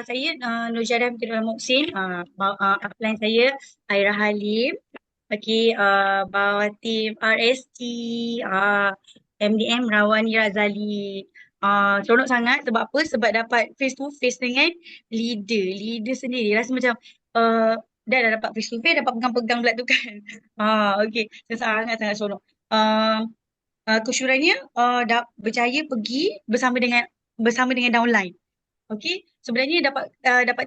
[SPEAKER 7] saya Nurjada Hamidullah Moksin, upline saya Aira Halim. Okay, bawah tim RST, MDM Rawani Razali. Seronok sangat sebab apa? Sebab dapat face to face dengan leader sendiri. Rasa macam dah dapat face to face, dapat pegang-pegang pula tu kan. Okay, sangat-sangat seronok. Kesyukurannya berjaya pergi bersama dengan downline. Okay, sebenarnya dapat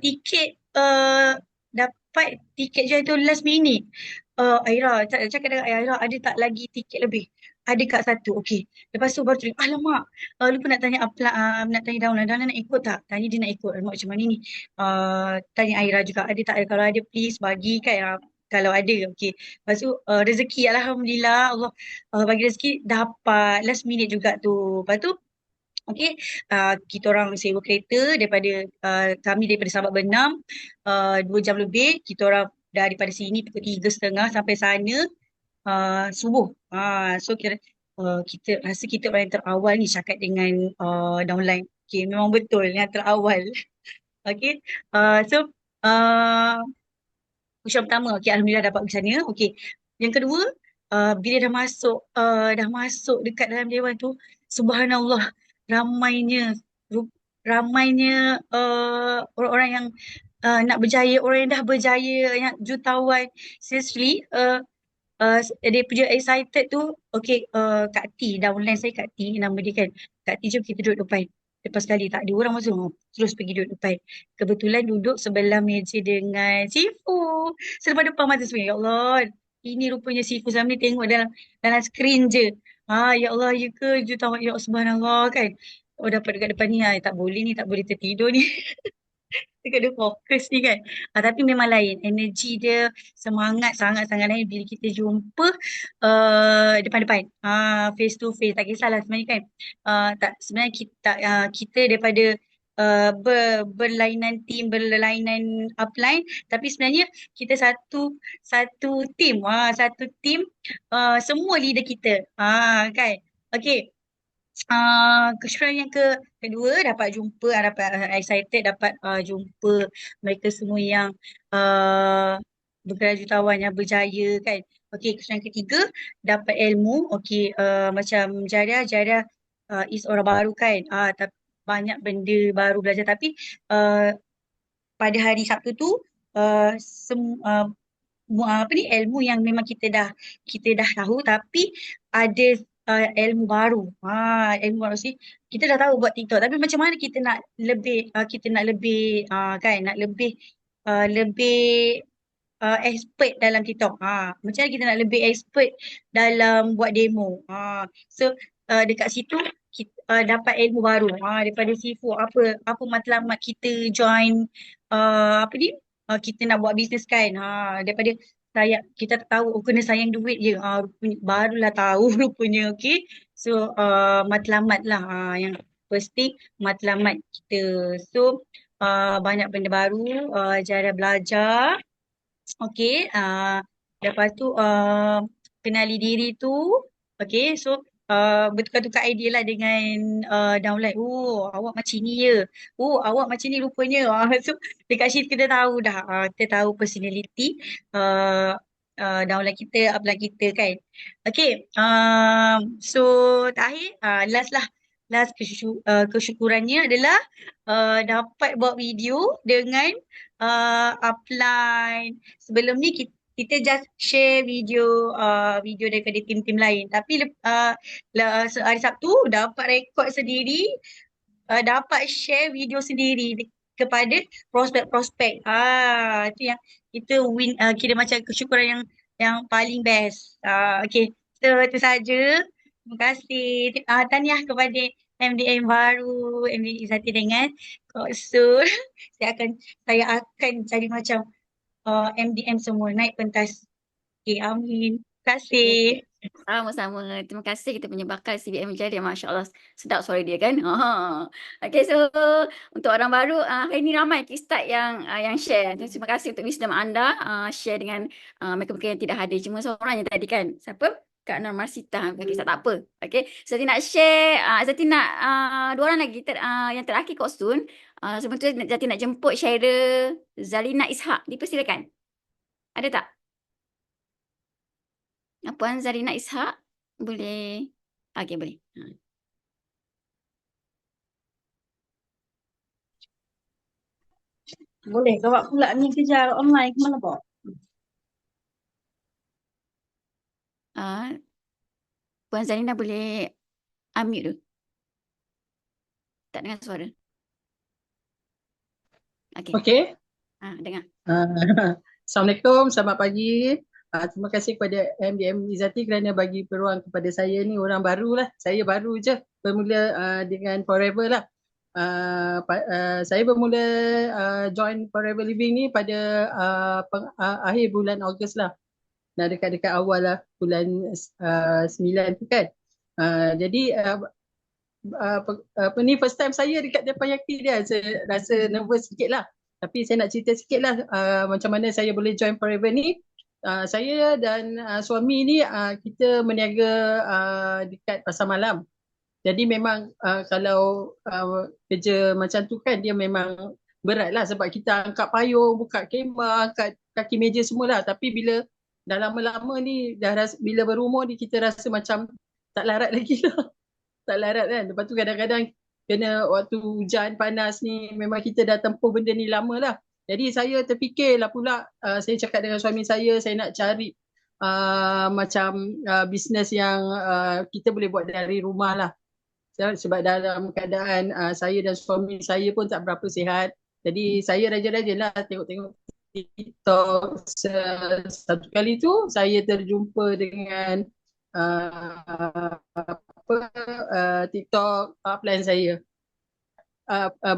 [SPEAKER 7] tiket je tu last minute. Aira cakap dengan Aira, ada tak lagi tiket lebih? Ada Kak satu. Okey. Lepas tu baru tu, alamak, lupa nak tanya downline nak ikut tak? Tanya dia nak ikut. Alamak, macam mana ni? Tanya Aira juga, ada tak? Kalau ada please bagi kan. Kalau ada, okey. Lepas tu rezeki, Alhamdulillah Allah bagi rezeki, dapat last minute juga tu. Lepas tu okey, kita orang sewa kereta daripada Sabak Bernam 2 jam lebih. Kita orang daripada sini pukul 3:30 sampai sana subuh. So kita rasa kita orang yang terawal ni cakap dengan downline. Okay, memang betul yang terawal. Okay, so usaha pertama, okay, Alhamdulillah dapat ke sana. Okay, yang kedua, bila dah masuk dekat dalam dewan tu, subhanallah, ramainya orang-orang yang nak berjaya, orang yang dah berjaya, yang jutawan. Seriously, dia punya excited tu. Okay, Kak T, downline saya Kak T, nama dia kan. Kak T, jom kita duduk depan. Lepas kali tak ada orang masuk, terus pergi duduk depan. Kebetulan duduk sebelah meja dengan Sifu. Selepas depan mata semua, ya Allah, ini rupanya Sifu selama ni tengok dalam skrin je. Ya Allah, ya ke jutawan, ya Allah, subhanallah kan. Oh, dapat dekat depan ni, tak boleh tertidur ni. Dekat dia fokus ni kan. Tapi memang lain. Energi dia, semangat sangat-sangat lain bila kita jumpa depan-depan. Face to face. Tak kisahlah sebenarnya kan. Sebenarnya kita daripada berlainan team, berlainan upline. Tapi sebenarnya kita satu team. Satu team, semua leader kita. Kan. Okay. Kesyukuran yang kedua, dapat excited dapat jumpa mereka semua yang bergerak jutawan yang berjaya kan. Okey, kesyukuran yang ketiga, dapat ilmu. Okey, macam Jariah is orang baru kan. Banyak benda baru belajar, tapi pada hari Sabtu tu ilmu yang memang kita dah tahu, tapi ada ilmu baru. Ilmu baru sih. Kita dah tahu buat TikTok, tapi macam mana kita nak lebih kan, nak lebih lebih expert dalam TikTok. Macam mana kita nak lebih expert dalam buat demo. So dekat situ kita dapat ilmu baru daripada Sifu. Apa matlamat kita join apa ni? Kita nak buat bisnes kan. Daripada kita tahu kena sayang duit je. Rupanya, barulah tahu rupanya, okay. So matlamat lah yang pasti matlamat kita. So banyak benda baru, cara belajar. Okey, lepas tu kenali diri tu. Okey, so bertukar-tukar idea lah dengan downline. Oh, awak macam ni ya. Oh, awak macam ni rupanya. So dekat situ kita tahu dah. Kita tahu personality downline kita, upline kita kan. Okey, so terakhir, last lah. Last kesyukurannya adalah dapat buat video dengan upline. Sebelum ni kita just share video video daripada tim-tim lain. Tapi hari Sabtu dapat rekod sendiri, dapat share video sendiri kepada prospek-prospek. Itu yang kita win, kira macam kesyukuran yang paling best. Okay, so itu saja. Terima kasih. Tahniah kepada MDM baru, MDM Izzati dengan Kak Sul. Saya akan cari macam MDM semua naik pentas. Okay, amin. Terima kasih.
[SPEAKER 1] Sama-sama. Terima kasih kita punya bakal CBM Jaya. Masya Allah, sedap suara dia kan. Okay, so untuk orang baru, hari ni ramai kickstart yang share. Terima kasih untuk wisdom anda share dengan mereka-mereka yang tidak hadir. Cuma seorang yang tadi kan. Siapa? Kak Nur Marsita. Kickstart tak apa. Okay, Zati nak share. Zati nak dua orang lagi. Yang terakhir Kak Sun. Sebelum tu Zati nak jemput Syaira Zalina Ishak. Dipersilakan. Ada tak? Puan Zarina Ishak, boleh? Okey, boleh.
[SPEAKER 6] Boleh, kawak pula ni kejar online ke mana, Pak?
[SPEAKER 1] Puan Zarina boleh unmute dulu. Tak dengar suara. Okey.
[SPEAKER 8] Okey.
[SPEAKER 1] Dengar.
[SPEAKER 8] Assalamualaikum, selamat pagi. Terima kasih kepada MDM Izzati kerana bagi peluang kepada saya ni, orang baru lah. Saya baru je bermula dengan Forever lah. Saya bermula join Forever Living ni pada akhir bulan Ogos lah. Nah, dekat-dekat awal lah bulan 9 tu kan. Jadi ni first time saya dekat depan Yaki dia. Saya rasa nervous sikit lah. Tapi saya nak cerita sikit lah macam mana saya boleh join Forever ni. Saya dan suami ni kita meniaga dekat pasar malam. Jadi memang kalau kerja macam tu kan dia memang berat lah sebab kita angkat payung, buka kemah, angkat kaki meja semualah. Tapi bila dah lama-lama ni, bila berumur ni kita rasa macam tak larat lagi lah. Tak larat kan. Lepas tu kadang-kadang kena waktu hujan panas ni memang kita dah tempuh benda ni lama lah. Jadi saya terfikirlah pula, saya cakap dengan suami saya nak cari macam bisnes yang kita boleh buat dari rumah lah. Sebab dalam keadaan saya dan suami saya pun tak berapa sihat. Jadi saya rajin-rajin lah tengok-tengok TikTok. Satu kali tu saya terjumpa dengan TikTok upline saya.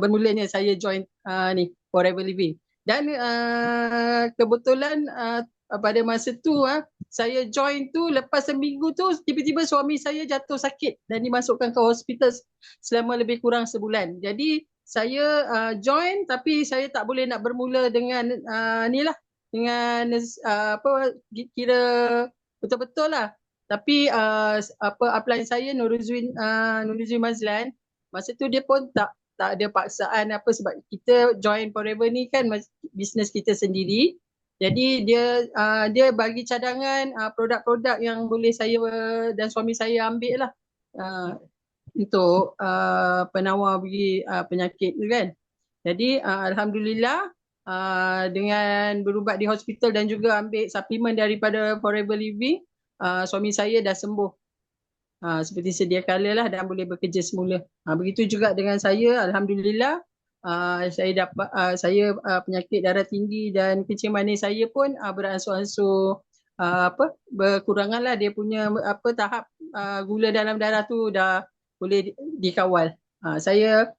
[SPEAKER 8] Bermulanya saya join ni Forever Living dan kebetulan pada masa tu saya join tu, lepas seminggu tu tiba-tiba suami saya jatuh sakit dan dimasukkan ke hospital selama lebih kurang sebulan. Jadi saya join tapi saya tak boleh nak bermula dengan ni lah, dengan kira betul-betul lah. Tapi upline saya Nuruzwin Mazlan, masa tu dia pun tak ada paksaan apa sebab kita join Forever ni kan bisnes kita sendiri. Jadi dia bagi cadangan produk-produk yang boleh saya dan suami saya ambil lah untuk penawar bagi penyakit tu kan. Jadi alhamdulillah dengan berubat di hospital dan juga ambil suplemen daripada Forever Living, suami saya dah sembuh. Seperti sedia kala lah dan boleh bekerja semula. Begitu juga dengan saya, alhamdulillah penyakit darah tinggi dan kencing manis saya pun beransur-ansur berkurangan lah. Dia punya tahap gula dalam darah tu dah boleh dikawal. Saya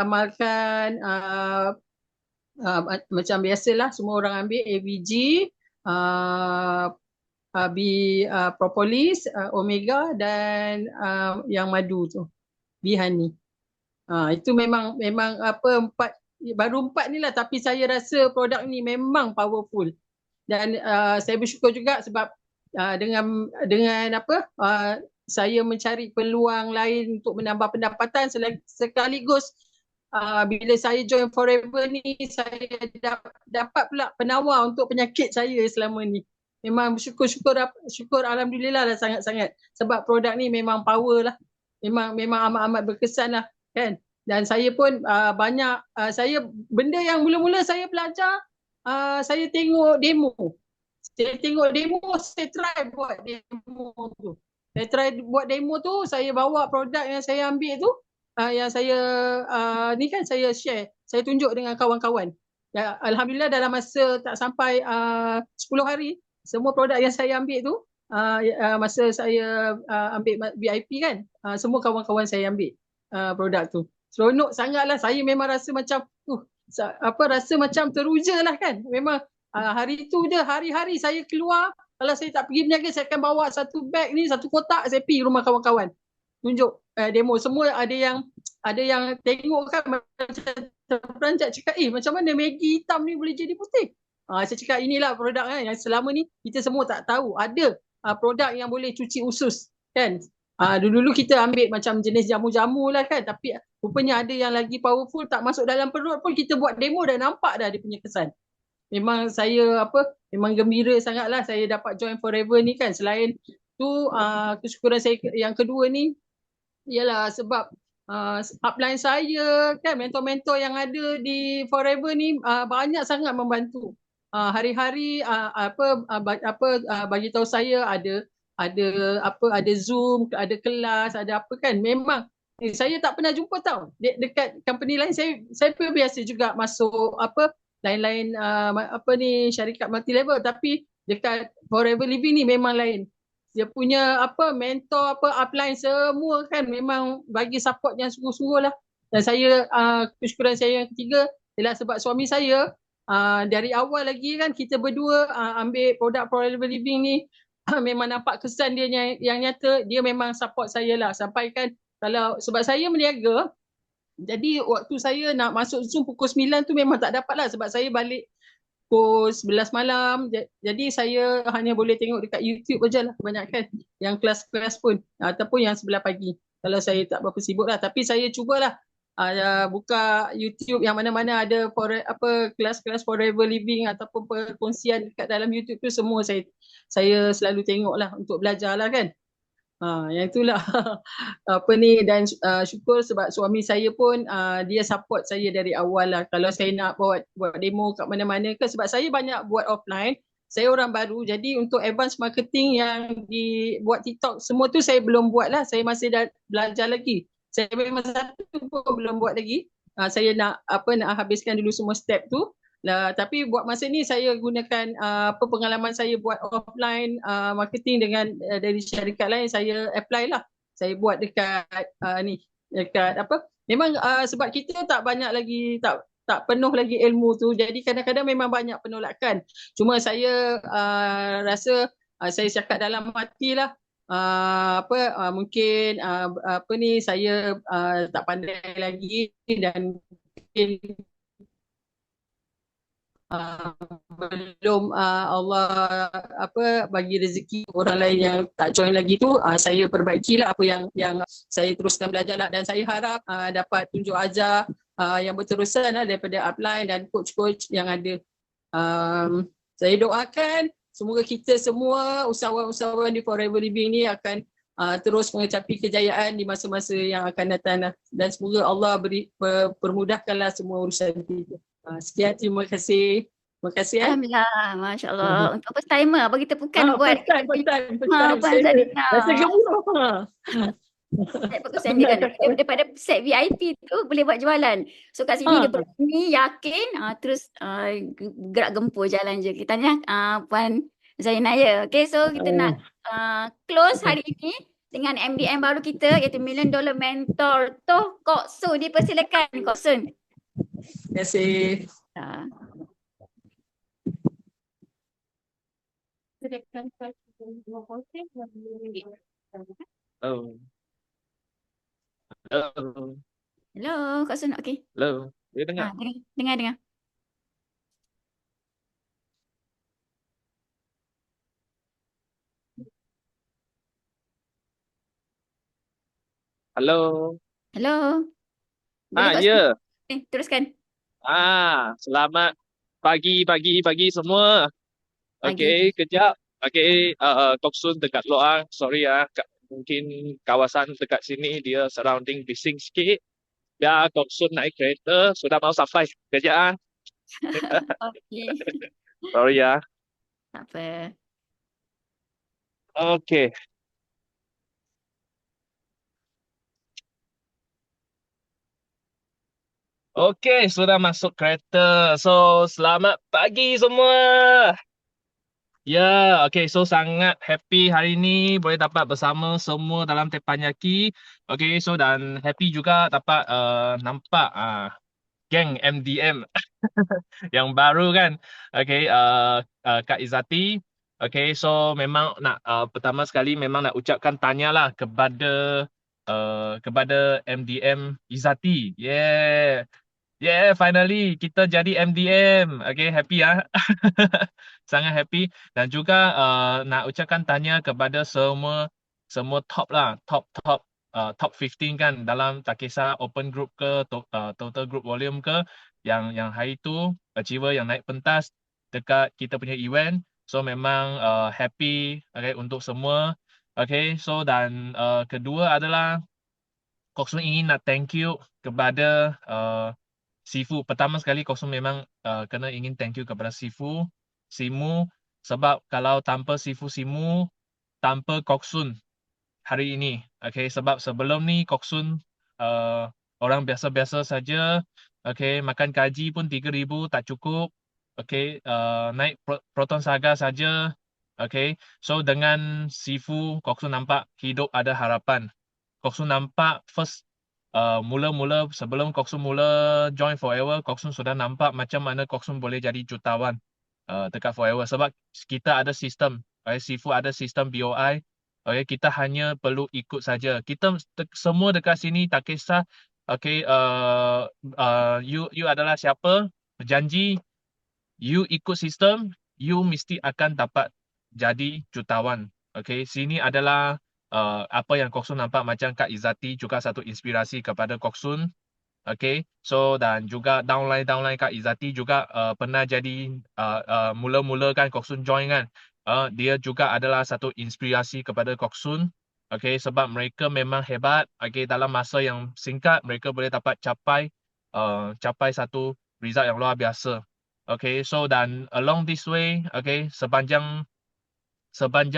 [SPEAKER 8] amalkan macam biasalah semua orang ambil AVG, propolis, omega dan yang madu tu, bihani. Itu memang baru 4 ni lah, tapi saya rasa produk ni memang powerful. Dan saya bersyukur juga sebab dengan saya mencari peluang lain untuk menambah pendapatan sekaligus bila saya join Forever ni, saya dapat pula penawar untuk penyakit saya selama ni. Memang syukur alhamdulillah lah sangat-sangat sebab produk ni memang power lah. Memang amat-amat berkesan lah kan. Dan saya pun benda yang mula-mula saya belajar, saya tengok demo. Saya try buat demo tu. Saya bawa produk yang saya ambil tu, yang saya saya share, saya tunjuk dengan kawan-kawan. Ya, alhamdulillah dalam masa tak sampai 10 hari, semua produk yang saya ambil tu, masa saya ambil VIP kan, semua kawan-kawan saya ambil produk tu. Seronok sangatlah, saya memang rasa macam rasa macam teruja lah kan. Memang hari tu je, hari-hari saya keluar, kalau saya tak pergi berniaga, saya akan bawa satu beg ni, satu kotak, saya pergi rumah kawan-kawan tunjuk demo. Semua ada yang tengok kan macam terperanjat, cakap macam mana Maggi hitam ni boleh jadi putih. Saya cakap inilah produk yang selama ni kita semua tak tahu ada produk yang boleh cuci usus kan. Dulu kita ambil macam jenis jamu-jamu lah kan, tapi rupanya ada yang lagi powerful, tak masuk dalam perut pun, kita buat demo dah nampak dah dia punya kesan. Memang saya memang gembira sangatlah saya dapat join Forever ni kan. Selain tu kesyukuran saya yang kedua ni ialah sebab upline saya kan, mentor-mentor yang ada di Forever ni banyak sangat membantu. Hari-hari bagi tahu saya ada Zoom, ada kelas, ada apa kan. Memang saya tak pernah jumpa tau dekat company lain. Saya pun biasa juga masuk lain-lain syarikat multi level, tapi dekat Forever Living ni memang lain. Dia punya mentor, upline semua kan memang bagi support yang sungguh-sungguh lah. Dan saya kesyukuran saya yang ketiga ialah sebab suami saya dari awal lagi kan kita berdua ambil produk Forever Living ni, memang nampak kesan dia yang nyata. Dia memang support saya lah, sampai kan sebab saya meniaga, jadi waktu saya nak masuk Zoom pukul 9 tu memang tak dapat lah sebab saya balik pukul 11 malam. Jadi saya hanya boleh tengok dekat YouTube je lah kebanyakan, yang kelas-kelas pun ataupun yang sebelah pagi kalau saya tak berapa sibuk lah. Tapi saya cubalah buka YouTube yang mana-mana ada kelas-kelas Forever Living ataupun perkongsian dekat dalam YouTube tu, semua saya selalu tengok lah untuk belajar lah kan. Yang itulah dan syukur sebab suami saya pun dia support saya dari awal lah. Kalau saya nak buat demo kat mana-mana ke, sebab saya banyak buat offline, saya orang baru, jadi untuk advance marketing yang dibuat TikTok semua tu saya belum buat lah. Saya masih belajar lagi. Saya memang satu pun belum buat lagi. Saya nak habiskan dulu semua step tu lah. Tapi buat masa ni saya gunakan pengalaman saya buat offline marketing dengan dari syarikat lain, saya apply lah. Saya buat dekat memang sebab kita tak banyak lagi, tak penuh lagi ilmu tu, jadi kadang-kadang memang banyak penolakan. Cuma saya rasa saya cakap dalam hati lah, mungkin saya tak pandai lagi dan mungkin belum Allah bagi rezeki orang lain yang tak join lagi tu, saya perbaikilah apa yang saya teruskan belajar lah. Dan saya harap dapat tunjuk ajar yang berterusan lah daripada upline dan coach-coach yang ada. Saya doakan semoga kita semua usahawan-usahawan di Forever Living ni akan terus mencapai kejayaan di masa-masa yang akan datang lah. Dan semoga Allah permudahkanlah semua urusan kita. Sekian, terima kasih. Terima kasih.
[SPEAKER 1] Alhamdulillah, Masya Allah. Untuk first timer, bagi tepukan buat.
[SPEAKER 8] First time. Rasa gemuruh.
[SPEAKER 1] Set bagus yang dia kan. Daripada set VIP tu boleh buat jualan. So kat sini dia
[SPEAKER 8] Ah,
[SPEAKER 1] berani, yakin, terus gerak gempur jalan je. Kita tanya Puan Zainaya. Okay, so kita nak close hari ini dengan MDM baru kita iaitu Million Dollar Mentor Toh Kok Sun. Dipersilakan Kok Sun.
[SPEAKER 8] terima kasih.
[SPEAKER 1] Ah.
[SPEAKER 9] Oh. Hello.
[SPEAKER 1] Hello, Kok Sun. Okay.
[SPEAKER 9] Hello. Dia dengar?
[SPEAKER 1] Dengar.
[SPEAKER 9] Halo.
[SPEAKER 1] Hello. Boleh Kok Sun?
[SPEAKER 9] Ya.
[SPEAKER 1] Teruskan.
[SPEAKER 9] Selamat pagi semua.
[SPEAKER 1] Pagi.
[SPEAKER 9] Okey, kejap. Okey, Kok Sun dekat luar. Sorry mungkin kawasan dekat sini dia surrounding bising sikit. Ya, Kok Sun naik kereta sudah mau sampai. Kejap.
[SPEAKER 1] Okay.
[SPEAKER 9] Sorry ya.
[SPEAKER 1] Tak apa.
[SPEAKER 9] Okey. Okey, sudah masuk kereta. So, selamat pagi semua. Ya, okey. So, sangat happy hari ini boleh dapat bersama semua dalam Teppanyaki. Okey, so dan happy juga dapat nampak geng MDM yang baru kan. Okey, Kak Izzati. Okey, so memang nak pertama sekali memang nak ucapkan tahniahlah kepada MDM Izzati. Yeah. Yeah, finally kita jadi MDM. Okay, happy ya. Sangat happy. Dan juga nak ucapkan tanya kepada semua top lah, top 15 kan dalam tak kisah open group ke total group volume ke yang hari tu achiever yang naik pentas dekat kita punya event. So memang happy okay, untuk semua. Okay, so dan kedua adalah Kok Sun ingin nak thank you kepada Sifu. Pertama sekali Kok Sun memang kena ingin thank you kepada Sifu Simu sebab kalau tanpa Sifu Simu, tanpa Kok Sun hari ini. Okay, sebab sebelum ni Kok Sun orang biasa-biasa saja. Okay, makan gaji pun 3,000 tak cukup. Okay, naik Proton Saga saja. Okay, so dengan Sifu Kok Sun nampak hidup ada harapan. Kok Sun nampak first mula-mula sebelum Kok Sun mula join Forever, Kok Sun sudah nampak macam mana Kok Sun boleh jadi jutawan dekat Forever sebab kita ada sistem, Sifu ada sistem BOI. Okay, kita hanya perlu ikut saja. Kita semua dekat sini tak kisah. Okay, you adalah siapa? Berjanji, you ikut sistem, you mesti akan dapat jadi jutawan. Okay, sini adalah apa yang Kok Sun nampak macam Kak Izzati juga satu inspirasi kepada Kok Sun. Okay, so dan juga downline Kak Izzati juga pernah jadi mula-mula kan Kok Sun join kan. Dia juga adalah satu inspirasi kepada Kok Sun. Okay, sebab mereka memang hebat. Okay, dalam masa yang singkat mereka boleh dapat capai satu result yang luar biasa. Okay, so dan along this way, okay, sepanjang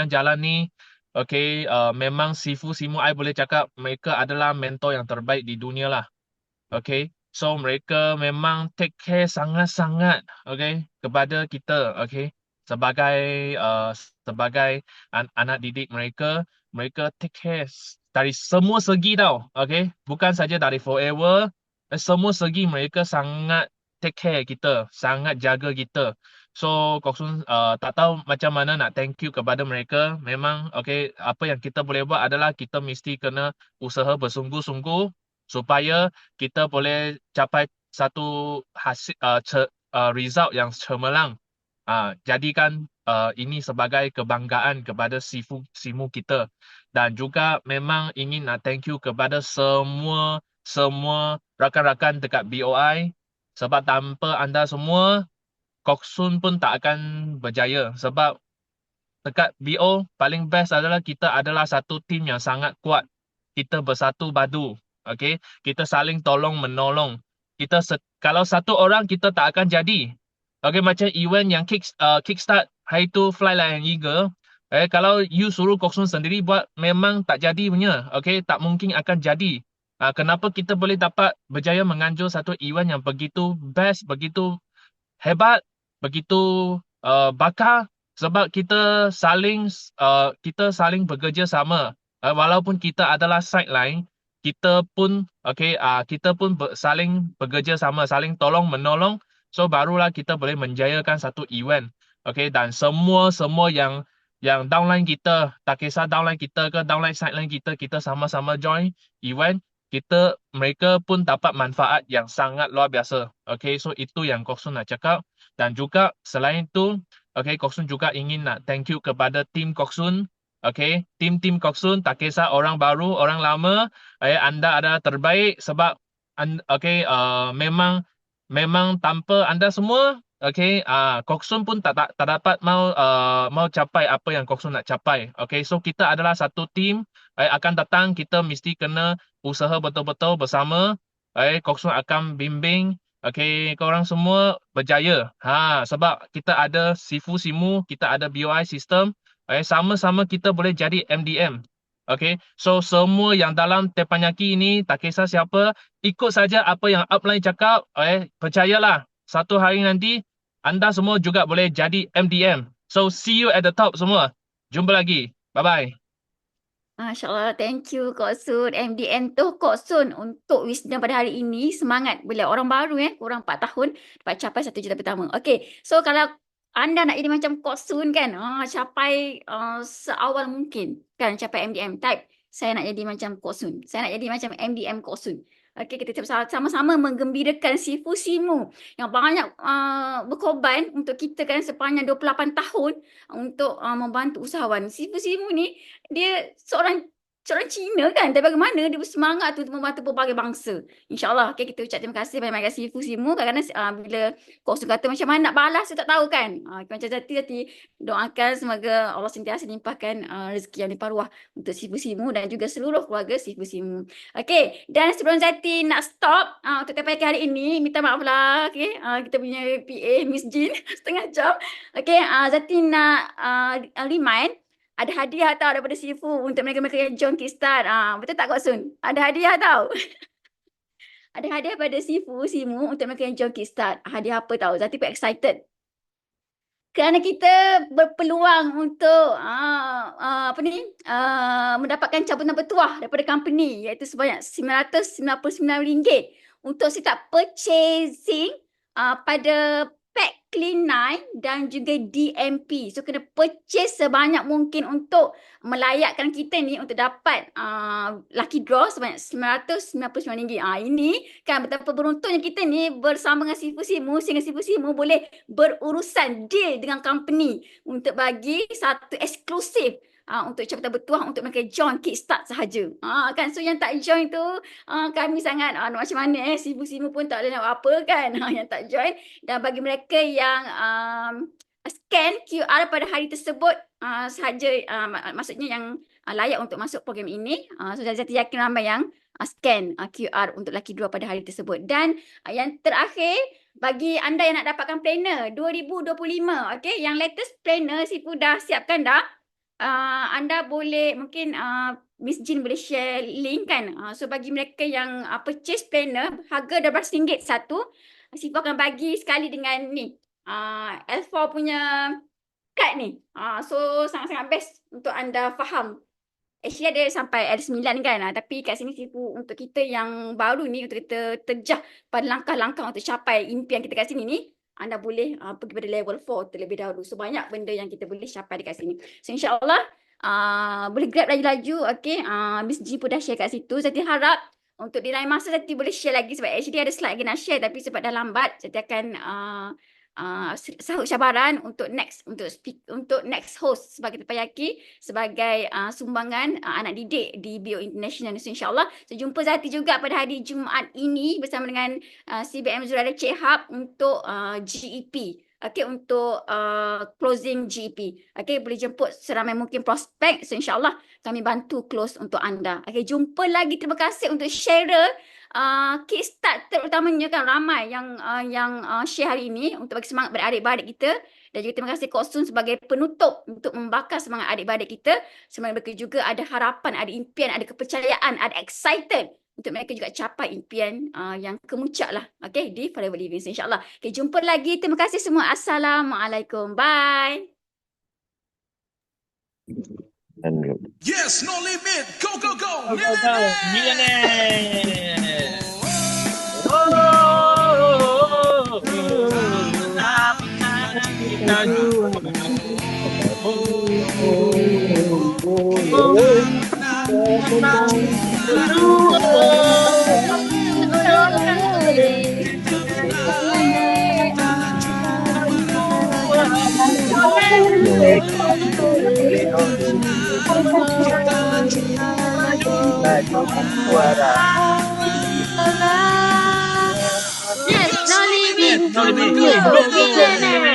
[SPEAKER 9] jalan ni, okay, memang Sifu Simu I boleh cakap mereka adalah mentor yang terbaik di dunia lah. Okay, so mereka memang take care sangat-sangat, okay, kepada kita, okay, sebagai anak didik mereka take care dari semua segi tau, okay, bukan saja dari Forever, semua segi mereka sangat take care kita, sangat jaga kita. So Kok Sun tak tahu macam mana nak thank you kepada mereka. Memang okay, apa yang kita boleh buat adalah kita mesti kena usaha bersungguh-sungguh supaya kita boleh capai satu hasil result yang cemerlang. Jadikan ini sebagai kebanggaan kepada Simu kita. Dan juga memang ingin nak thank you kepada semua rakan-rakan dekat BOI sebab tanpa anda semua Kok Sun pun tak akan berjaya sebab dekat BO paling best adalah kita adalah satu tim yang sangat kuat. Kita bersatu padu. Okay? Kita saling tolong menolong. Kalau satu orang kita tak akan jadi. Okay, macam event yang kickstart hari tu Fly Like an Eagle. Kalau you suruh Kok Sun sendiri buat, memang tak jadi punya. Tak mungkin akan jadi. Kenapa kita boleh dapat berjaya menganjur satu event yang begitu best, begitu hebat, begitu bakar, sebab kita saling bekerja sama. Walaupun kita adalah sideline, kita pun saling bekerja sama, saling tolong menolong. So barulah kita boleh menjayakan satu event. Dan semua yang downline kita, tak kisah downline kita ke downline sideline kita, kita sama-sama join event. Mereka pun dapat manfaat yang sangat luar biasa. So itu yang Kok Sun nak cakap. Dan juga selain itu, Kok Sun juga ingin nak thank you kepada tim Kok Sun. Tim Kok Sun, tak kisah orang baru, orang lama, anda adalah terbaik sebab memang tanpa anda semua, Kok Sun pun tak dapat mau capai apa yang Kok Sun nak capai. So kita adalah satu tim. Akan datang kita mesti kena usaha betul-betul bersama. Kok Sun akan bimbing korang semua berjaya. Sebab kita ada Sifu Simu, kita ada BOI sistem. Sama-sama kita boleh jadi MDM. So semua yang dalam Teppanyaki ini, tak kisah siapa, ikut saja apa yang upline cakap. Percayalah, satu hari nanti anda semua juga boleh jadi MDM. So see you at the top semua. Jumpa lagi. Bye-bye.
[SPEAKER 1] Masya Allah, thank you Kok Sun. MDM tu Kok Sun untuk wisdom pada hari ini. Semangat bila orang baru kurang 4 tahun dapat capai 1 juta pertama. So kalau anda nak jadi macam Kok Sun kan, capai seawal mungkin kan capai MDM. Type, saya nak jadi macam Kok Sun. Saya nak jadi macam MDM Kok Sun. Kita sama-sama menggembirakan Sifu Simu yang banyak berkorban untuk kita kan sepanjang 28 tahun untuk membantu usahawan. Sifu Simu ni dia seorang Cina kan, tapi bagaimana dia bersemangat tu untuk membantu berbagai bangsa. InsyaAllah, kita ucap terima kasih banyak-banyak Sifu Simu. Kadang-kadang bila Kok Sun kata macam mana nak balas, saya tak tahu kan. Macam Zati doakan semoga Allah sentiasa limpahkan rezeki yang limpah ruah untuk Sifu Simu dan juga seluruh keluarga Sifu Simu. Dan sebelum Zati nak stop untuk Teppanyaki hari ini, minta maaf lah. Kita punya PA Miss Jin setengah jam. Zati nak remind, ada hadiah tau daripada Sifu untuk mereka-mereka yang join Kickstart. Betul tak Kok Sun? Ada hadiah tau. Ada hadiah pada Sifu Simu untuk mereka yang join Kickstart. Hadiah apa tau? Zati pun excited. Kerana kita berpeluang untuk mendapatkan cabutan bertuah daripada company, iaitu sebanyak RM999 untuk setup purchasing pada pack Clean 9 dan juga DMP. So kena purchase sebanyak mungkin untuk melayakkan kita ni untuk dapat lucky draw sebanyak RM999. Ini kan betapa beruntungnya kita ni bersama dengan Sifu Simu, sehingga Sifu Simu boleh berurusan deal dengan company untuk bagi satu eksklusif untuk cabutan bertuah untuk mereka join Kickstart sahaja. Kan, so yang tak join tu kami sangat macam mana Sifu Simu pun tak boleh nak apa kan yang tak join. Dan bagi mereka yang scan QR pada hari tersebut sahaja, maksudnya yang layak untuk masuk program ini, so Zati yakin ramai yang scan QR untuk lucky draw pada hari tersebut. Dan yang terakhir, bagi anda yang nak dapatkan planner 2025, yang latest planner Sifu dah siapkan dah. Anda boleh, mungkin Miss Jin boleh share link kan. So bagi mereka yang purchase planner, harga RM12 satu, Sifu akan bagi sekali dengan ni L4 punya kad ni. So sangat-sangat best untuk anda faham. Actually ada sampai L9 kan, tapi kat sini Sifu untuk kita yang baru ni, untuk kita terjah pada langkah-langkah untuk capai impian kita kat sini ni, anda boleh pergi pada level 4 terlebih dahulu. So banyak benda yang kita boleh capai dekat sini. So insyaAllah boleh grab laju-laju. Miss G pun dah share kat situ. Saya harap untuk di lain masa Zati boleh share lagi, sebab actually ada slide lagi nak share, tapi sebab dah lambat, Zati akan sahut cabaran untuk next host sebagai Teppanyaki, sebagai sumbangan anak didik di BO International. So insyaAllah jumpa Zati juga pada hari Jumaat ini bersama dengan CBM Zuraida Cik Hub untuk GEP. Untuk closing GEP. Boleh jemput seramai mungkin prospek. So insyaAllah kami bantu close untuk anda. Jumpa lagi. Terima kasih untuk share Kickstart terutamanya kan ramai yang share hari ini untuk bagi semangat pada adik-beradik kita. Dan juga terima kasih Kok Sun sebagai penutup untuk membakar semangat adik-beradik kita. Sebenarnya mereka juga ada harapan, ada impian, ada kepercayaan, ada excited untuk mereka juga capai impian yang kemuncak lah. Okay, di Forever Living insyaAllah. Okay, jumpa lagi. Terima kasih semua. Assalamualaikum. Bye.
[SPEAKER 10] Yes, no limit. Go, go, go.
[SPEAKER 9] Millionaire.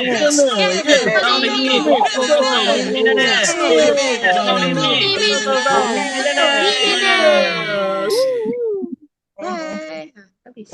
[SPEAKER 5] Yes, no limit.
[SPEAKER 9] No limit.
[SPEAKER 5] Bye. Habis.